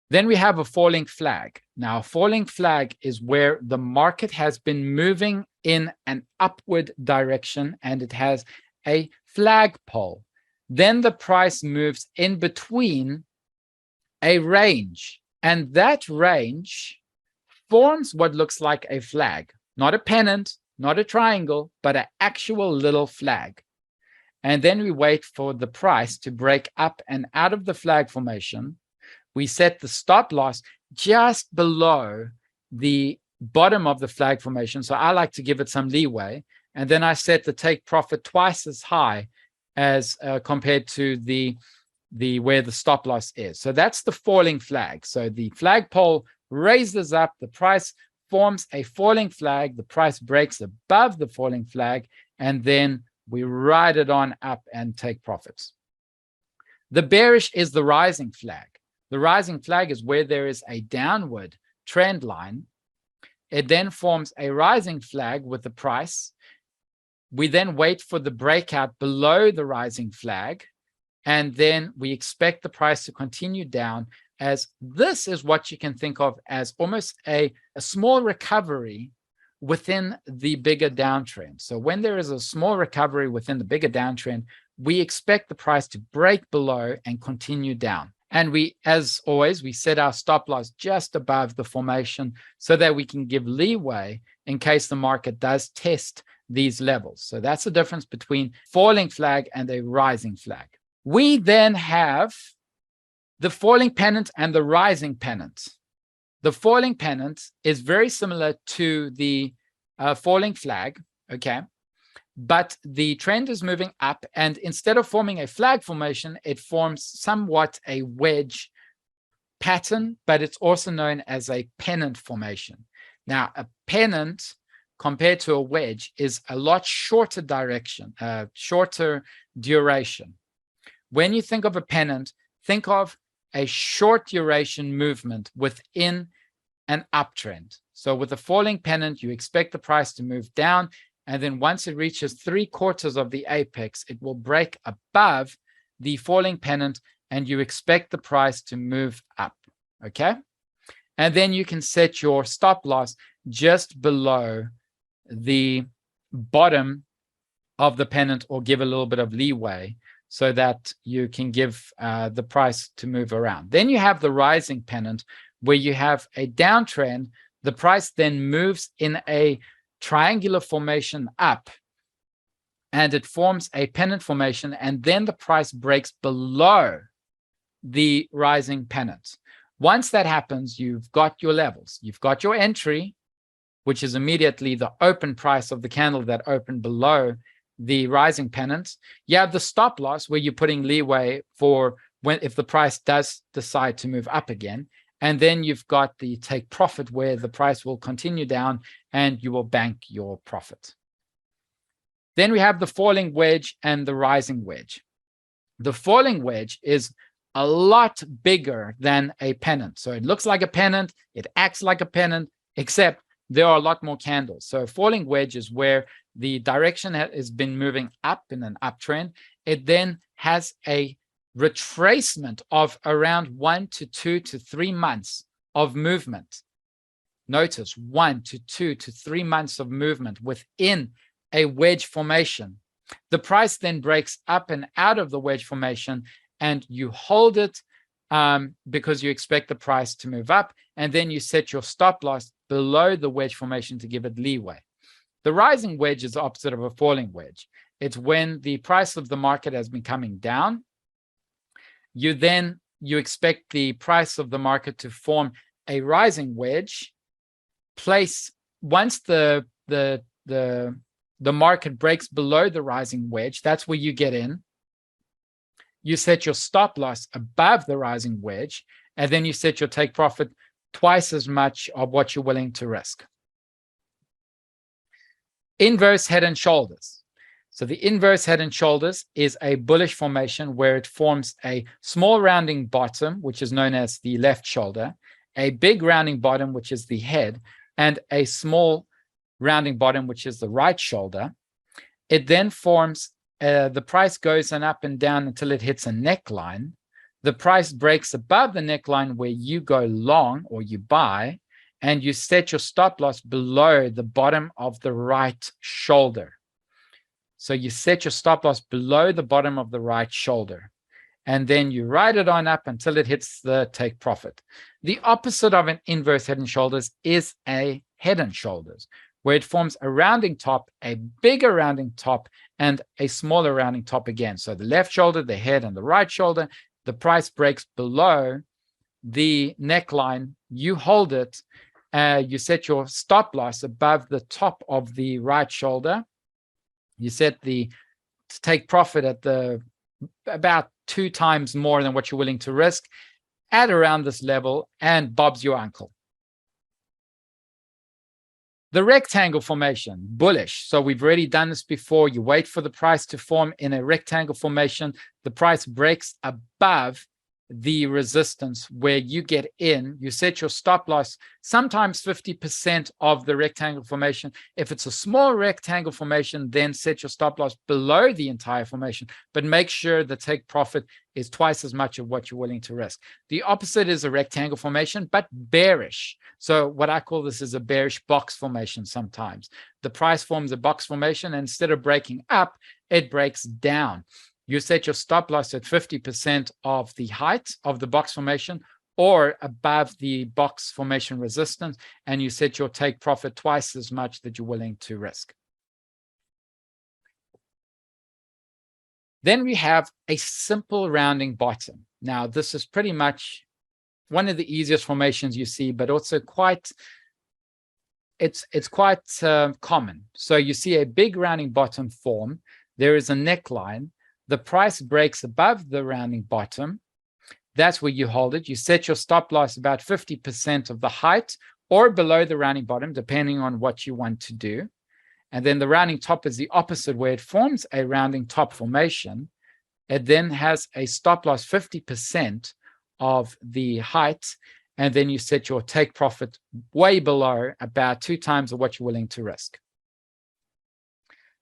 Then we have a falling flag. Now, a falling flag is where the market has been moving in an upward direction and it has a flagpole. Then the price moves in between a range, and that range forms what looks like a flag, not a pennant, not a triangle, but an actual little flag. And then we wait for the price to break up and out of the flag formation. We set the stop loss just below the bottom of the flag formation. So I like to give it some leeway. And then I set the take profit twice as high as compared to the where the stop loss is. So that's the falling flag. So the flagpole raises up, the price forms a falling flag, the price breaks above the falling flag, and then we ride it on up and take profits. The bearish is the rising flag. The rising flag is where there is a downward trend line. It then forms a rising flag with the price. We then wait for the breakout below the rising flag, and then we expect the price to continue down, as this is what you can think of as almost a small recovery within the bigger downtrend. So when there is a small recovery within the bigger downtrend, we expect the price to break below and continue down. And we, as always, we set our stop loss just above the formation so that we can give leeway in case the market does test these levels. So that's the difference between falling flag and a rising flag. We then have the falling pennant and the rising pennant. The falling pennant is very similar to the falling flag, okay? But the trend is moving up, and instead of forming a flag formation, it forms somewhat a wedge pattern, but it's also known as a pennant formation. Now, a pennant compared to a wedge is a lot shorter direction, shorter duration. When you think of a pennant, think of a short duration movement within an uptrend. So with a falling pennant, you expect the price to move down, and then once it reaches 3/4 of the apex, it will break above the falling pennant, and you expect the price to move up, okay? And then you can set your stop loss just below the bottom of the pennant, or give a little bit of leeway so that you can give the price to move around. Then you have the rising pennant, where you have a downtrend. The price then moves in a triangular formation up, and it forms a pennant formation, and then the price breaks below the rising pennant. Once that happens, you've got your levels. You've got your entry, which is immediately the open price of the candle that opened below the rising pennant. You have the stop loss, where you're putting leeway for if the price does decide to move up again. And then you've got the take profit, where the price will continue down and you will bank your profit. Then we have the falling wedge and the rising wedge. The falling wedge is a lot bigger than a pennant. So it looks like a pennant, it acts like a pennant, except there are a lot more candles. So a falling wedge is where the direction has been moving up in an uptrend. It then has a retracement of around 1 to 2 to 3 months of movement. Notice 1 to 2 to 3 months of movement within a wedge formation. The price then breaks up and out of the wedge formation, and you hold it because you expect the price to move up, and then you set your stop loss below the wedge formation to give it leeway. The rising wedge is the opposite of a falling wedge. It's when the price of the market has been coming down. You expect the price of the market to form a rising wedge. Once the market breaks below the rising wedge, that's where you get in. You set your stop loss above the rising wedge, and then you set your take profit twice as much of what you're willing to risk. Inverse head and shoulders. So the inverse head and shoulders is a bullish formation where it forms a small rounding bottom, which is known as the left shoulder, a big rounding bottom, which is the head, and a small rounding bottom, which is the right shoulder. It then forms, the price goes up and down until it hits a neckline. The price breaks above the neckline, where you go long or you buy, and you set your stop loss below the bottom of the right shoulder. So you set your stop loss below the bottom of the right shoulder, and then you ride it on up until it hits the take profit. The opposite of an inverse head and shoulders is a head and shoulders, where it forms a rounding top, a bigger rounding top, and a smaller rounding top again. So the left shoulder, the head, and the right shoulder, the price breaks below the neckline, you hold it, you set your stop loss above the top of the right shoulder. You set the take profit at about 2 times more than what you're willing to risk at around this level, and Bob's your uncle. The rectangle formation, bullish. So we've already done this before. You wait for the price to form in a rectangle formation. The price breaks above the resistance where you get in. You set your stop loss, sometimes 50% of the rectangle formation. If it's a small rectangle formation, then set your stop loss below the entire formation, but make sure the take profit is twice as much of what you're willing to risk. The opposite is a rectangle formation, but bearish. So what I call this is a bearish box formation sometimes. The price forms a box formation, and instead of breaking up, it breaks down. You set your stop loss at 50% of the height of the box formation or above the box formation resistance, and you set your take profit twice as much that you're willing to risk. Then we have a simple rounding bottom. Now, this is pretty much one of the easiest formations you see, but also quite common. So you see a big rounding bottom form. There is a neckline. The price breaks above the rounding bottom. That's where you hold it. You set your stop loss about 50% of the height or below the rounding bottom, depending on what you want to do. And then the rounding top is the opposite, where it forms a rounding top formation. It then has a stop loss 50% of the height, and then you set your take profit way below, about 2 times of what you're willing to risk.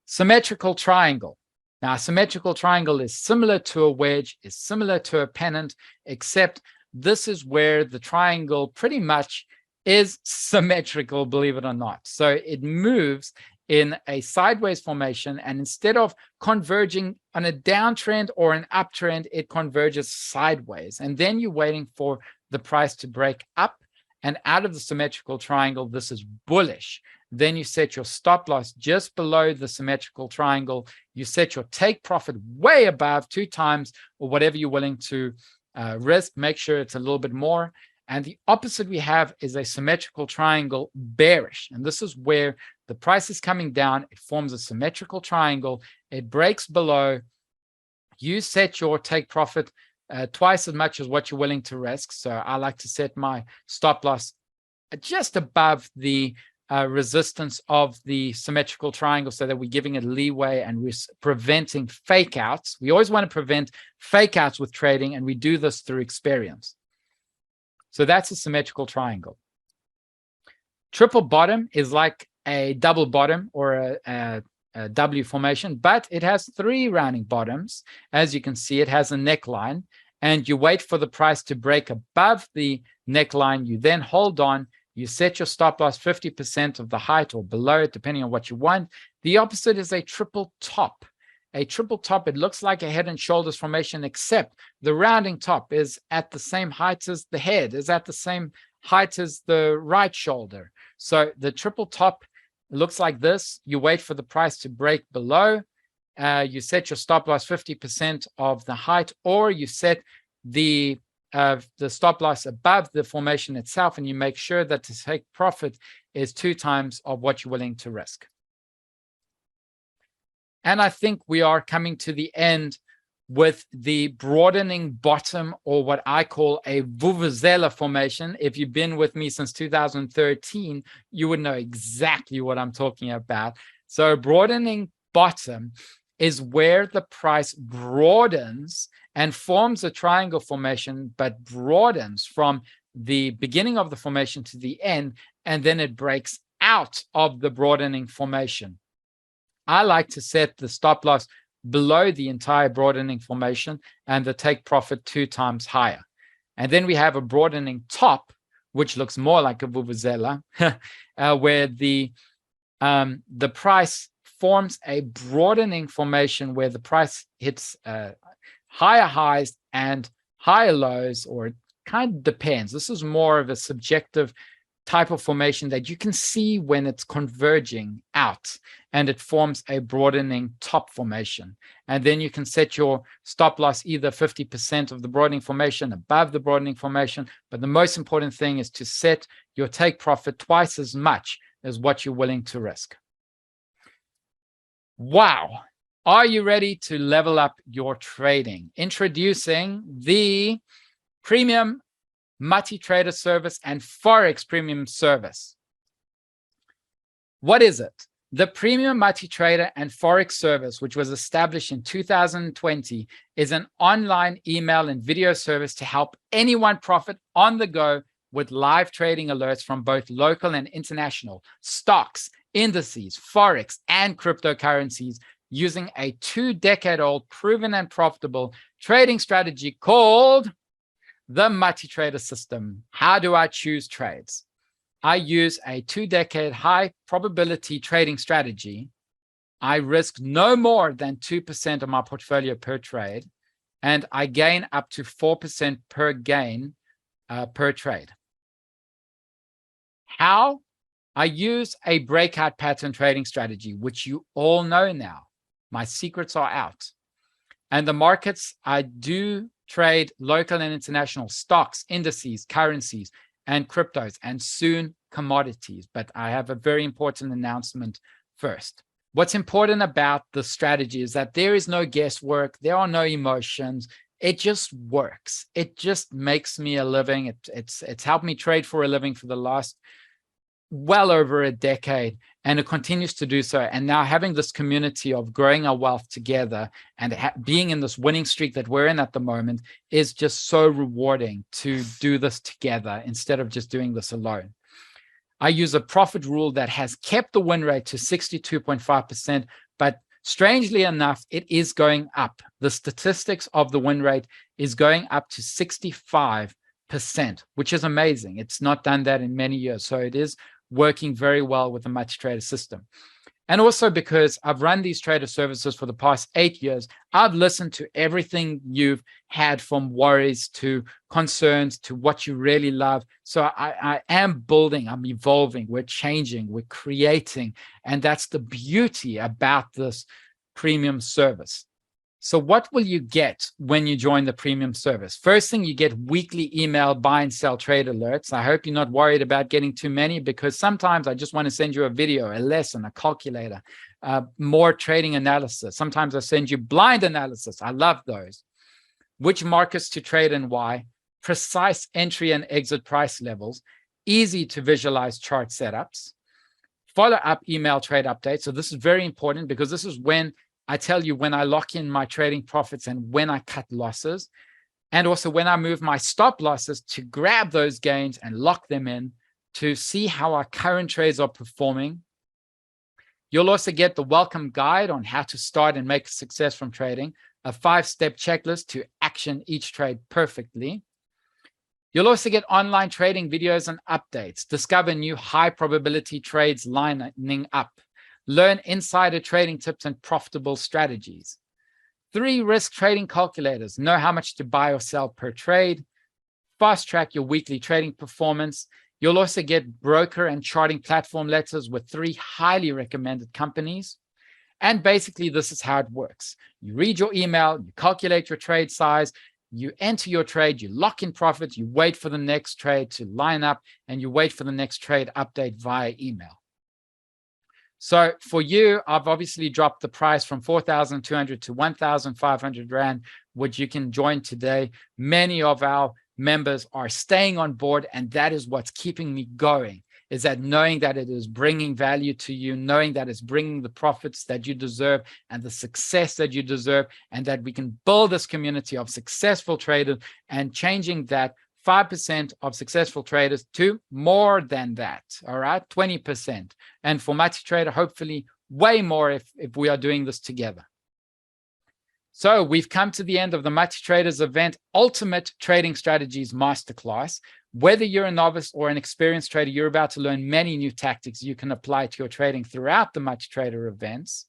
Symmetrical triangle. Now, a symmetrical triangle is similar to a wedge, is similar to a pennant, except this is where the triangle pretty much is symmetrical, believe it or not. So it moves in a sideways formation, and instead of converging on a downtrend or an uptrend, it converges sideways. And then you're waiting for the price to break up, and out of the symmetrical triangle, this is bullish. Then you set your stop loss just below the symmetrical triangle. You set your take profit way above 2 times or whatever you're willing to risk. Make sure it's a little bit more. And the opposite we have is a symmetrical triangle bearish. And this is where the price is coming down. It forms a symmetrical triangle. It breaks below. You set your take profit twice as much as what you're willing to risk. So I like to set my stop loss just above the resistance of the symmetrical triangle, so that we're giving it leeway and we're preventing fake outs. We always want to prevent fake outs with trading, and we do this through experience. So that's a symmetrical triangle. Triple bottom is like a double bottom or a W formation, but it has 3 rounding bottoms. As you can see, it has a neckline, and you wait for the price to break above the neckline. You then hold on. You set your stop loss 50% of the height or below it, depending on what you want. The opposite is a triple top. A triple top, it looks like a head and shoulders formation, except the rounding top is at the same height as the head, is at the same height as the right shoulder. So the triple top looks like this. You wait for the price to break below. You set your stop loss 50% of the height, or you set the stop loss above the formation itself, and you make sure that the take profit is 2 times of what you're willing to risk. And I think we are coming to the end with the broadening bottom, or what I call a vuvuzela formation. If you've been with me since 2013, you would know exactly what I'm talking about. So broadening bottom is where the price broadens and forms a triangle formation, but broadens from the beginning of the formation to the end, and then it breaks out of the broadening formation. I like to set the stop loss below the entire broadening formation and the take profit 2 times higher. And then we have a broadening top, which looks more like a vuvuzela, where the price forms a broadening formation where the price hits higher highs and higher lows, or it kind of depends. This is more of a subjective type of formation that you can see when it's converging out, and it forms a broadening top formation. And then you can set your stop loss either 50% of the broadening formation, above the broadening formation, but the most important thing is to set your take profit twice as much as what you're willing to risk. Wow, Are you ready to level up your trading? Introducing the premium multi-trader service and Forex premium service. What is it? The premium multi-trader and Forex service, which was established in 2020, is an online email and video service to help anyone profit on the go with live trading alerts from both local and international stocks, indices, Forex, and cryptocurrencies using a 2-decade-old proven and profitable trading strategy called the multi-trader system. How do I choose trades? I use a 2-decade high probability trading strategy. I risk no more than 2% of my portfolio per trade, and I gain up to 4% per gain per trade. How? I use a breakout pattern trading strategy, which you all know now. My secrets are out. And the markets, I do trade local and international stocks, indices, currencies, and cryptos, and soon commodities. But I have a very important announcement first. What's important about the strategy is that there is no guesswork. There are no emotions. It just works. It just makes me a living. It's helped me trade for a living for the last well over a decade, and it continues to do so. And now having this community of growing our wealth together and being in this winning streak that we're in at the moment is just so rewarding to do this together instead of just doing this alone. I use a profit rule that has kept the win rate to 62.5%, but strangely enough, it is going up. The statistics of the win rate is going up to 65%, which is amazing. It's not done that in many years. So it is working very well with the multi-trader system. And also because I've run these trader services for the past 8 years, I've listened to everything you've had, from worries to concerns to what you really love. So I am building, I'm evolving, we're changing, we're creating. And that's the beauty about this premium service. So what will you get when you join the premium service? First thing, you get weekly email buy and sell trade alerts. I hope you're not worried about getting too many, because sometimes I just want to send you a video, a lesson, a calculator, more trading analysis. Sometimes I send you blind analysis. I love those. Which markets to trade and why, precise entry and exit price levels, easy to visualize chart setups, follow-up email trade updates. So this is very important, because this is when I tell you when I lock in my trading profits and when I cut losses, and also when I move my stop losses to grab those gains and lock them in to see how our current trades are performing. You'll also get the welcome guide on how to start and make a success from trading, a 5-step checklist to action each trade perfectly. You'll also get online trading videos and updates, discover new high probability trades lining up, learn insider trading tips and profitable strategies. 3 risk trading calculators, know how much to buy or sell per trade. Fast track your weekly trading performance. You'll also get broker and charting platform letters with 3 highly recommended companies. And basically, this is how it works. You read your email, you calculate your trade size, you enter your trade, you lock in profits, you wait for the next trade to line up, and you wait for the next trade update via email. So for you, I've obviously dropped the price from 4,200 to 1,500 Rand, which you can join today. Many of our members are staying on board, and that is what's keeping me going, is that knowing that it is bringing value to you, knowing that it's bringing the profits that you deserve and the success that you deserve, and that we can build this community of successful traders and changing that 5% of successful traders to more than that, all right, 20%. And for multi-trader, hopefully way more if we are doing this together. So we've come to the end of the Multi-Traders event, Ultimate Trading Strategies Masterclass. Whether you're a novice or an experienced trader, you're about to learn many new tactics you can apply to your trading throughout the Multi-Trader events.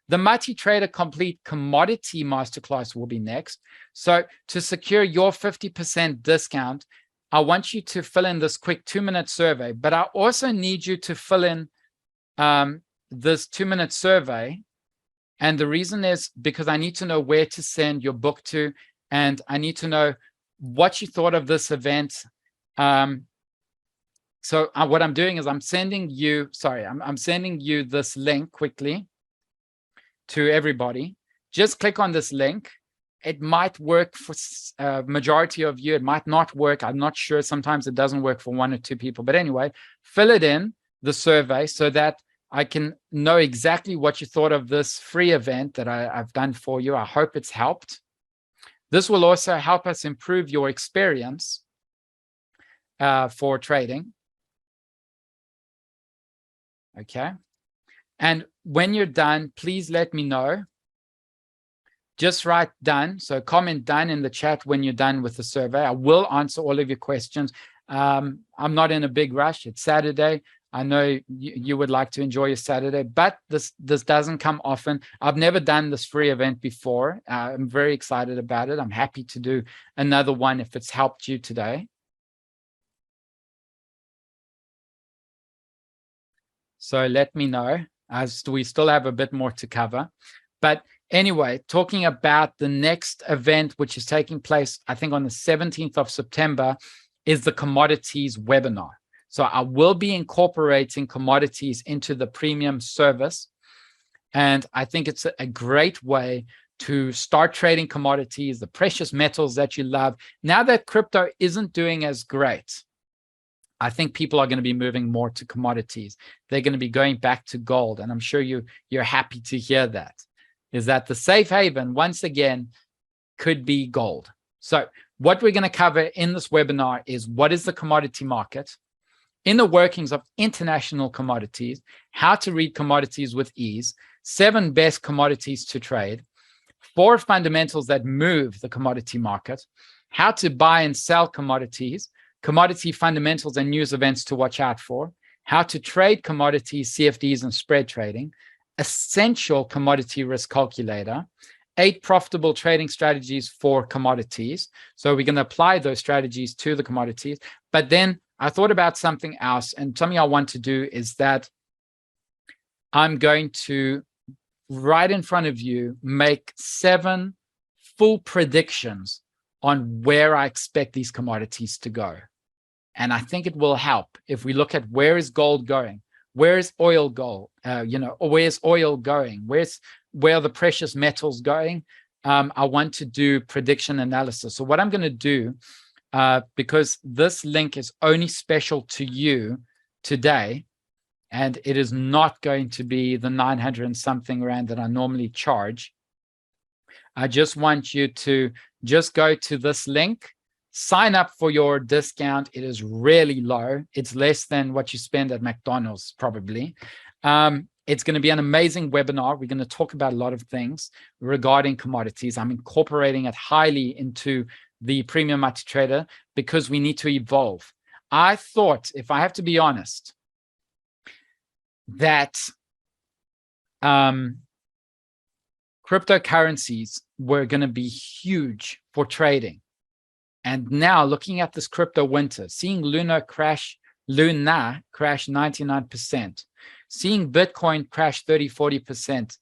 The Multi-Trader Complete Commodity Masterclass will be next. So to secure your 50% discount, I want you to fill in this quick 2-minute survey, but I also need you to fill in this 2-minute survey. And the reason is because I need to know where to send your book to, and I need to know what you thought of this event. So what I'm doing is I'm sending you, I'm sending you this link quickly. to everybody. Just click on this link. It might work for a majority of you. It might not work. I'm not sure. Sometimes it doesn't work for 1 or 2 people. But anyway, fill it in, the survey, so that I can know exactly what you thought of this free event that I've done for you. I hope it's helped. This will also help us improve your experience for trading. Okay. And when you're done, please let me know. Just write done. So comment done in the chat when you're done with the survey. I will answer all of your questions. I'm not in a big rush. It's Saturday. I know you would like to enjoy your Saturday, but this doesn't come often. I've never done this free event before. I'm very excited about it. I'm happy to do another one if it's helped you today. So let me know, as we still have a bit more to cover. But anyway, talking about the next event, which is taking place, I think on the 17th of September, is the commodities webinar. So I will be incorporating commodities into the premium service. And I think it's a great way to start trading commodities, the precious metals that you love. Now that crypto isn't doing as great, I think people are going to be moving more to commodities. They're going to be going back to gold. And I'm sure you're happy to hear that. Is that the safe haven, once again, could be gold. So what we're going to cover in this webinar is what is the commodity market, in the workings of international commodities, how to read commodities with ease, 7 best commodities to trade, 4 fundamentals that move the commodity market, how to buy and sell commodities, commodity fundamentals and news events to watch out for, how to trade commodities, CFDs, and spread trading, essential commodity risk calculator, 8 profitable trading strategies for commodities. So we're going to apply those strategies to the commodities. But then I thought about something else, and something I want to do is that I'm going to, right in front of you, make 7 full predictions on where I expect these commodities to go. And I think it will help if we look at where is gold going, where is oil gold, or where's oil going, where are the precious metals going. I want to do prediction analysis. So what I'm going to do, because this link is only special to you today, and it is not going to be the 900 and something rand that I normally charge. I just want you to just go to this link, sign up for your discount. It is really low. It's less than what you spend at McDonald's, probably. It's going to be an amazing webinar. We're going to talk about a lot of things regarding commodities. I'm incorporating it highly into the Premium Multi-Trader because we need to evolve. I thought, if I have to be honest, that cryptocurrencies were going to be huge for trading. And now looking at this crypto winter, seeing Luna crash 99%, seeing Bitcoin crash 30-40%,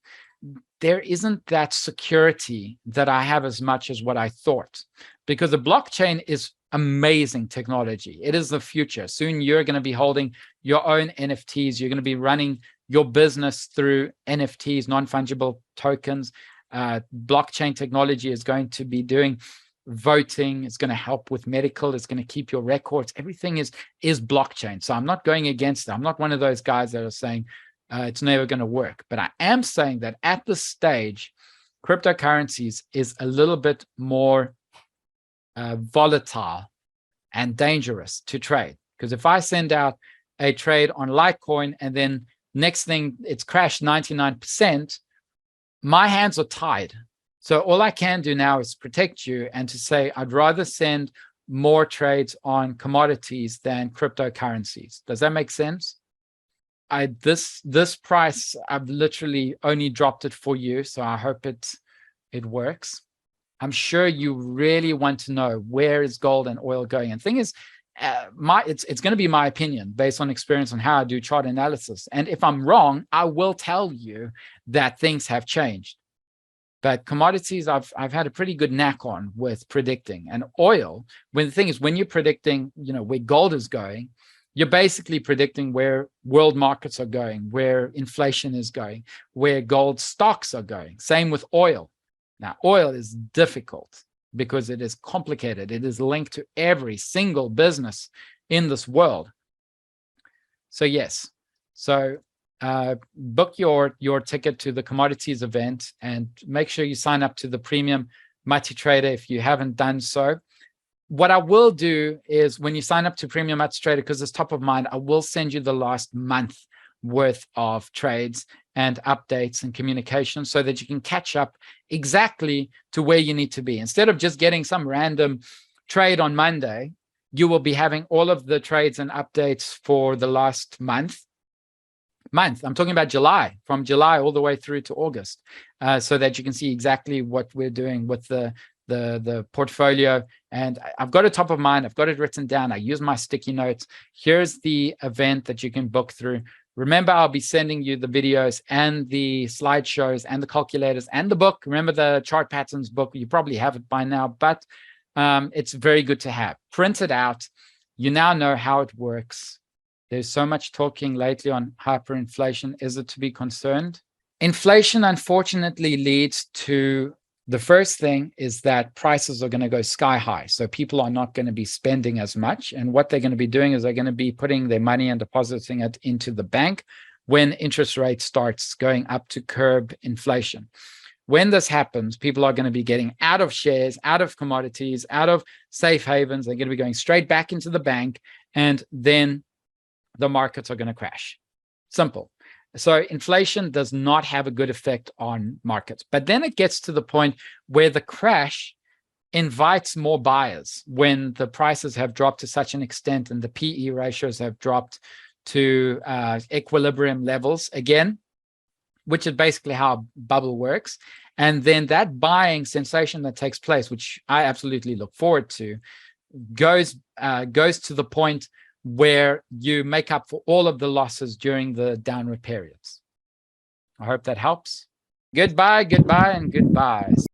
there isn't that security that I have as much as what I thought, because the blockchain is amazing technology. It is the future. Soon you're going to be holding your own NFTs. You're going to be running your business through NFTs, non-fungible tokens. Blockchain technology is going to be doing voting. It's going to help with medical. It's going to keep your records. Everything is blockchain. So I'm not going against it. I'm not one of those guys that are saying it's never going to work. But I am saying that at this stage, cryptocurrencies is a little bit more volatile and dangerous to trade. Because if I send out a trade on Litecoin and then next thing it's crashed 99%, my hands are tied. So all I can do now is protect you and to say I'd rather send more trades on commodities than cryptocurrencies. Does that make sense? This price, I've literally only dropped it for you, so I hope it works. I'm sure you really want to know where is gold and oil going. And the thing is, it's going to be my opinion based on experience on how I do chart analysis. And if I'm wrong, I will tell you that things have changed. But commodities, I've had a pretty good knack on with predicting. And oil, when the thing is, when you're predicting, where gold is going, You're basically predicting where world markets are going, where inflation is going, where gold stocks are going. Same with oil. Now, oil is difficult because it is complicated. It is linked to every single business in this world. So yes, so book your ticket to the commodities event and make sure you sign up to the premium multi-trader if you haven't done so. What I will do is when you sign up to Premium Multi-Trader, because it's top of mind, I will send you the last month worth of trades and updates and communication so that you can catch up exactly to where you need to be. Instead of just getting some random trade on Monday, you will be having all of the trades and updates for the last month. I'm talking about July, from July all the way through to August, so that you can see exactly what we're doing with the portfolio. And I've got it top of mind. I've got it written down. I use my sticky notes. Here's the event that you can book through. Remember, I'll be sending you the videos and the slideshows and the calculators and the book. Remember the chart patterns book. You probably have it by now, but it's very good to have. Print it out. You now know how it works. There's so much talking lately on hyperinflation. Is it to be concerned? Inflation, unfortunately, leads to the first thing is that prices are going to go sky high. So people are not going to be spending as much. And what they're going to be doing is they're going to be putting their money and depositing it into the bank when interest rate starts going up to curb inflation. When this happens, people are going to be getting out of shares, out of commodities, out of safe havens. They're going to be going straight back into the bank. And then the markets are going to crash. Simple. So inflation does not have a good effect on markets. But then it gets to the point where the crash invites more buyers when the prices have dropped to such an extent and the PE ratios have dropped to equilibrium levels again, which is basically how a bubble works. And then that buying sensation that takes place, which I absolutely look forward to, goes to the point where you make up for all of the losses during the downward periods. I hope that helps. Goodbye, goodbye, and goodbyes.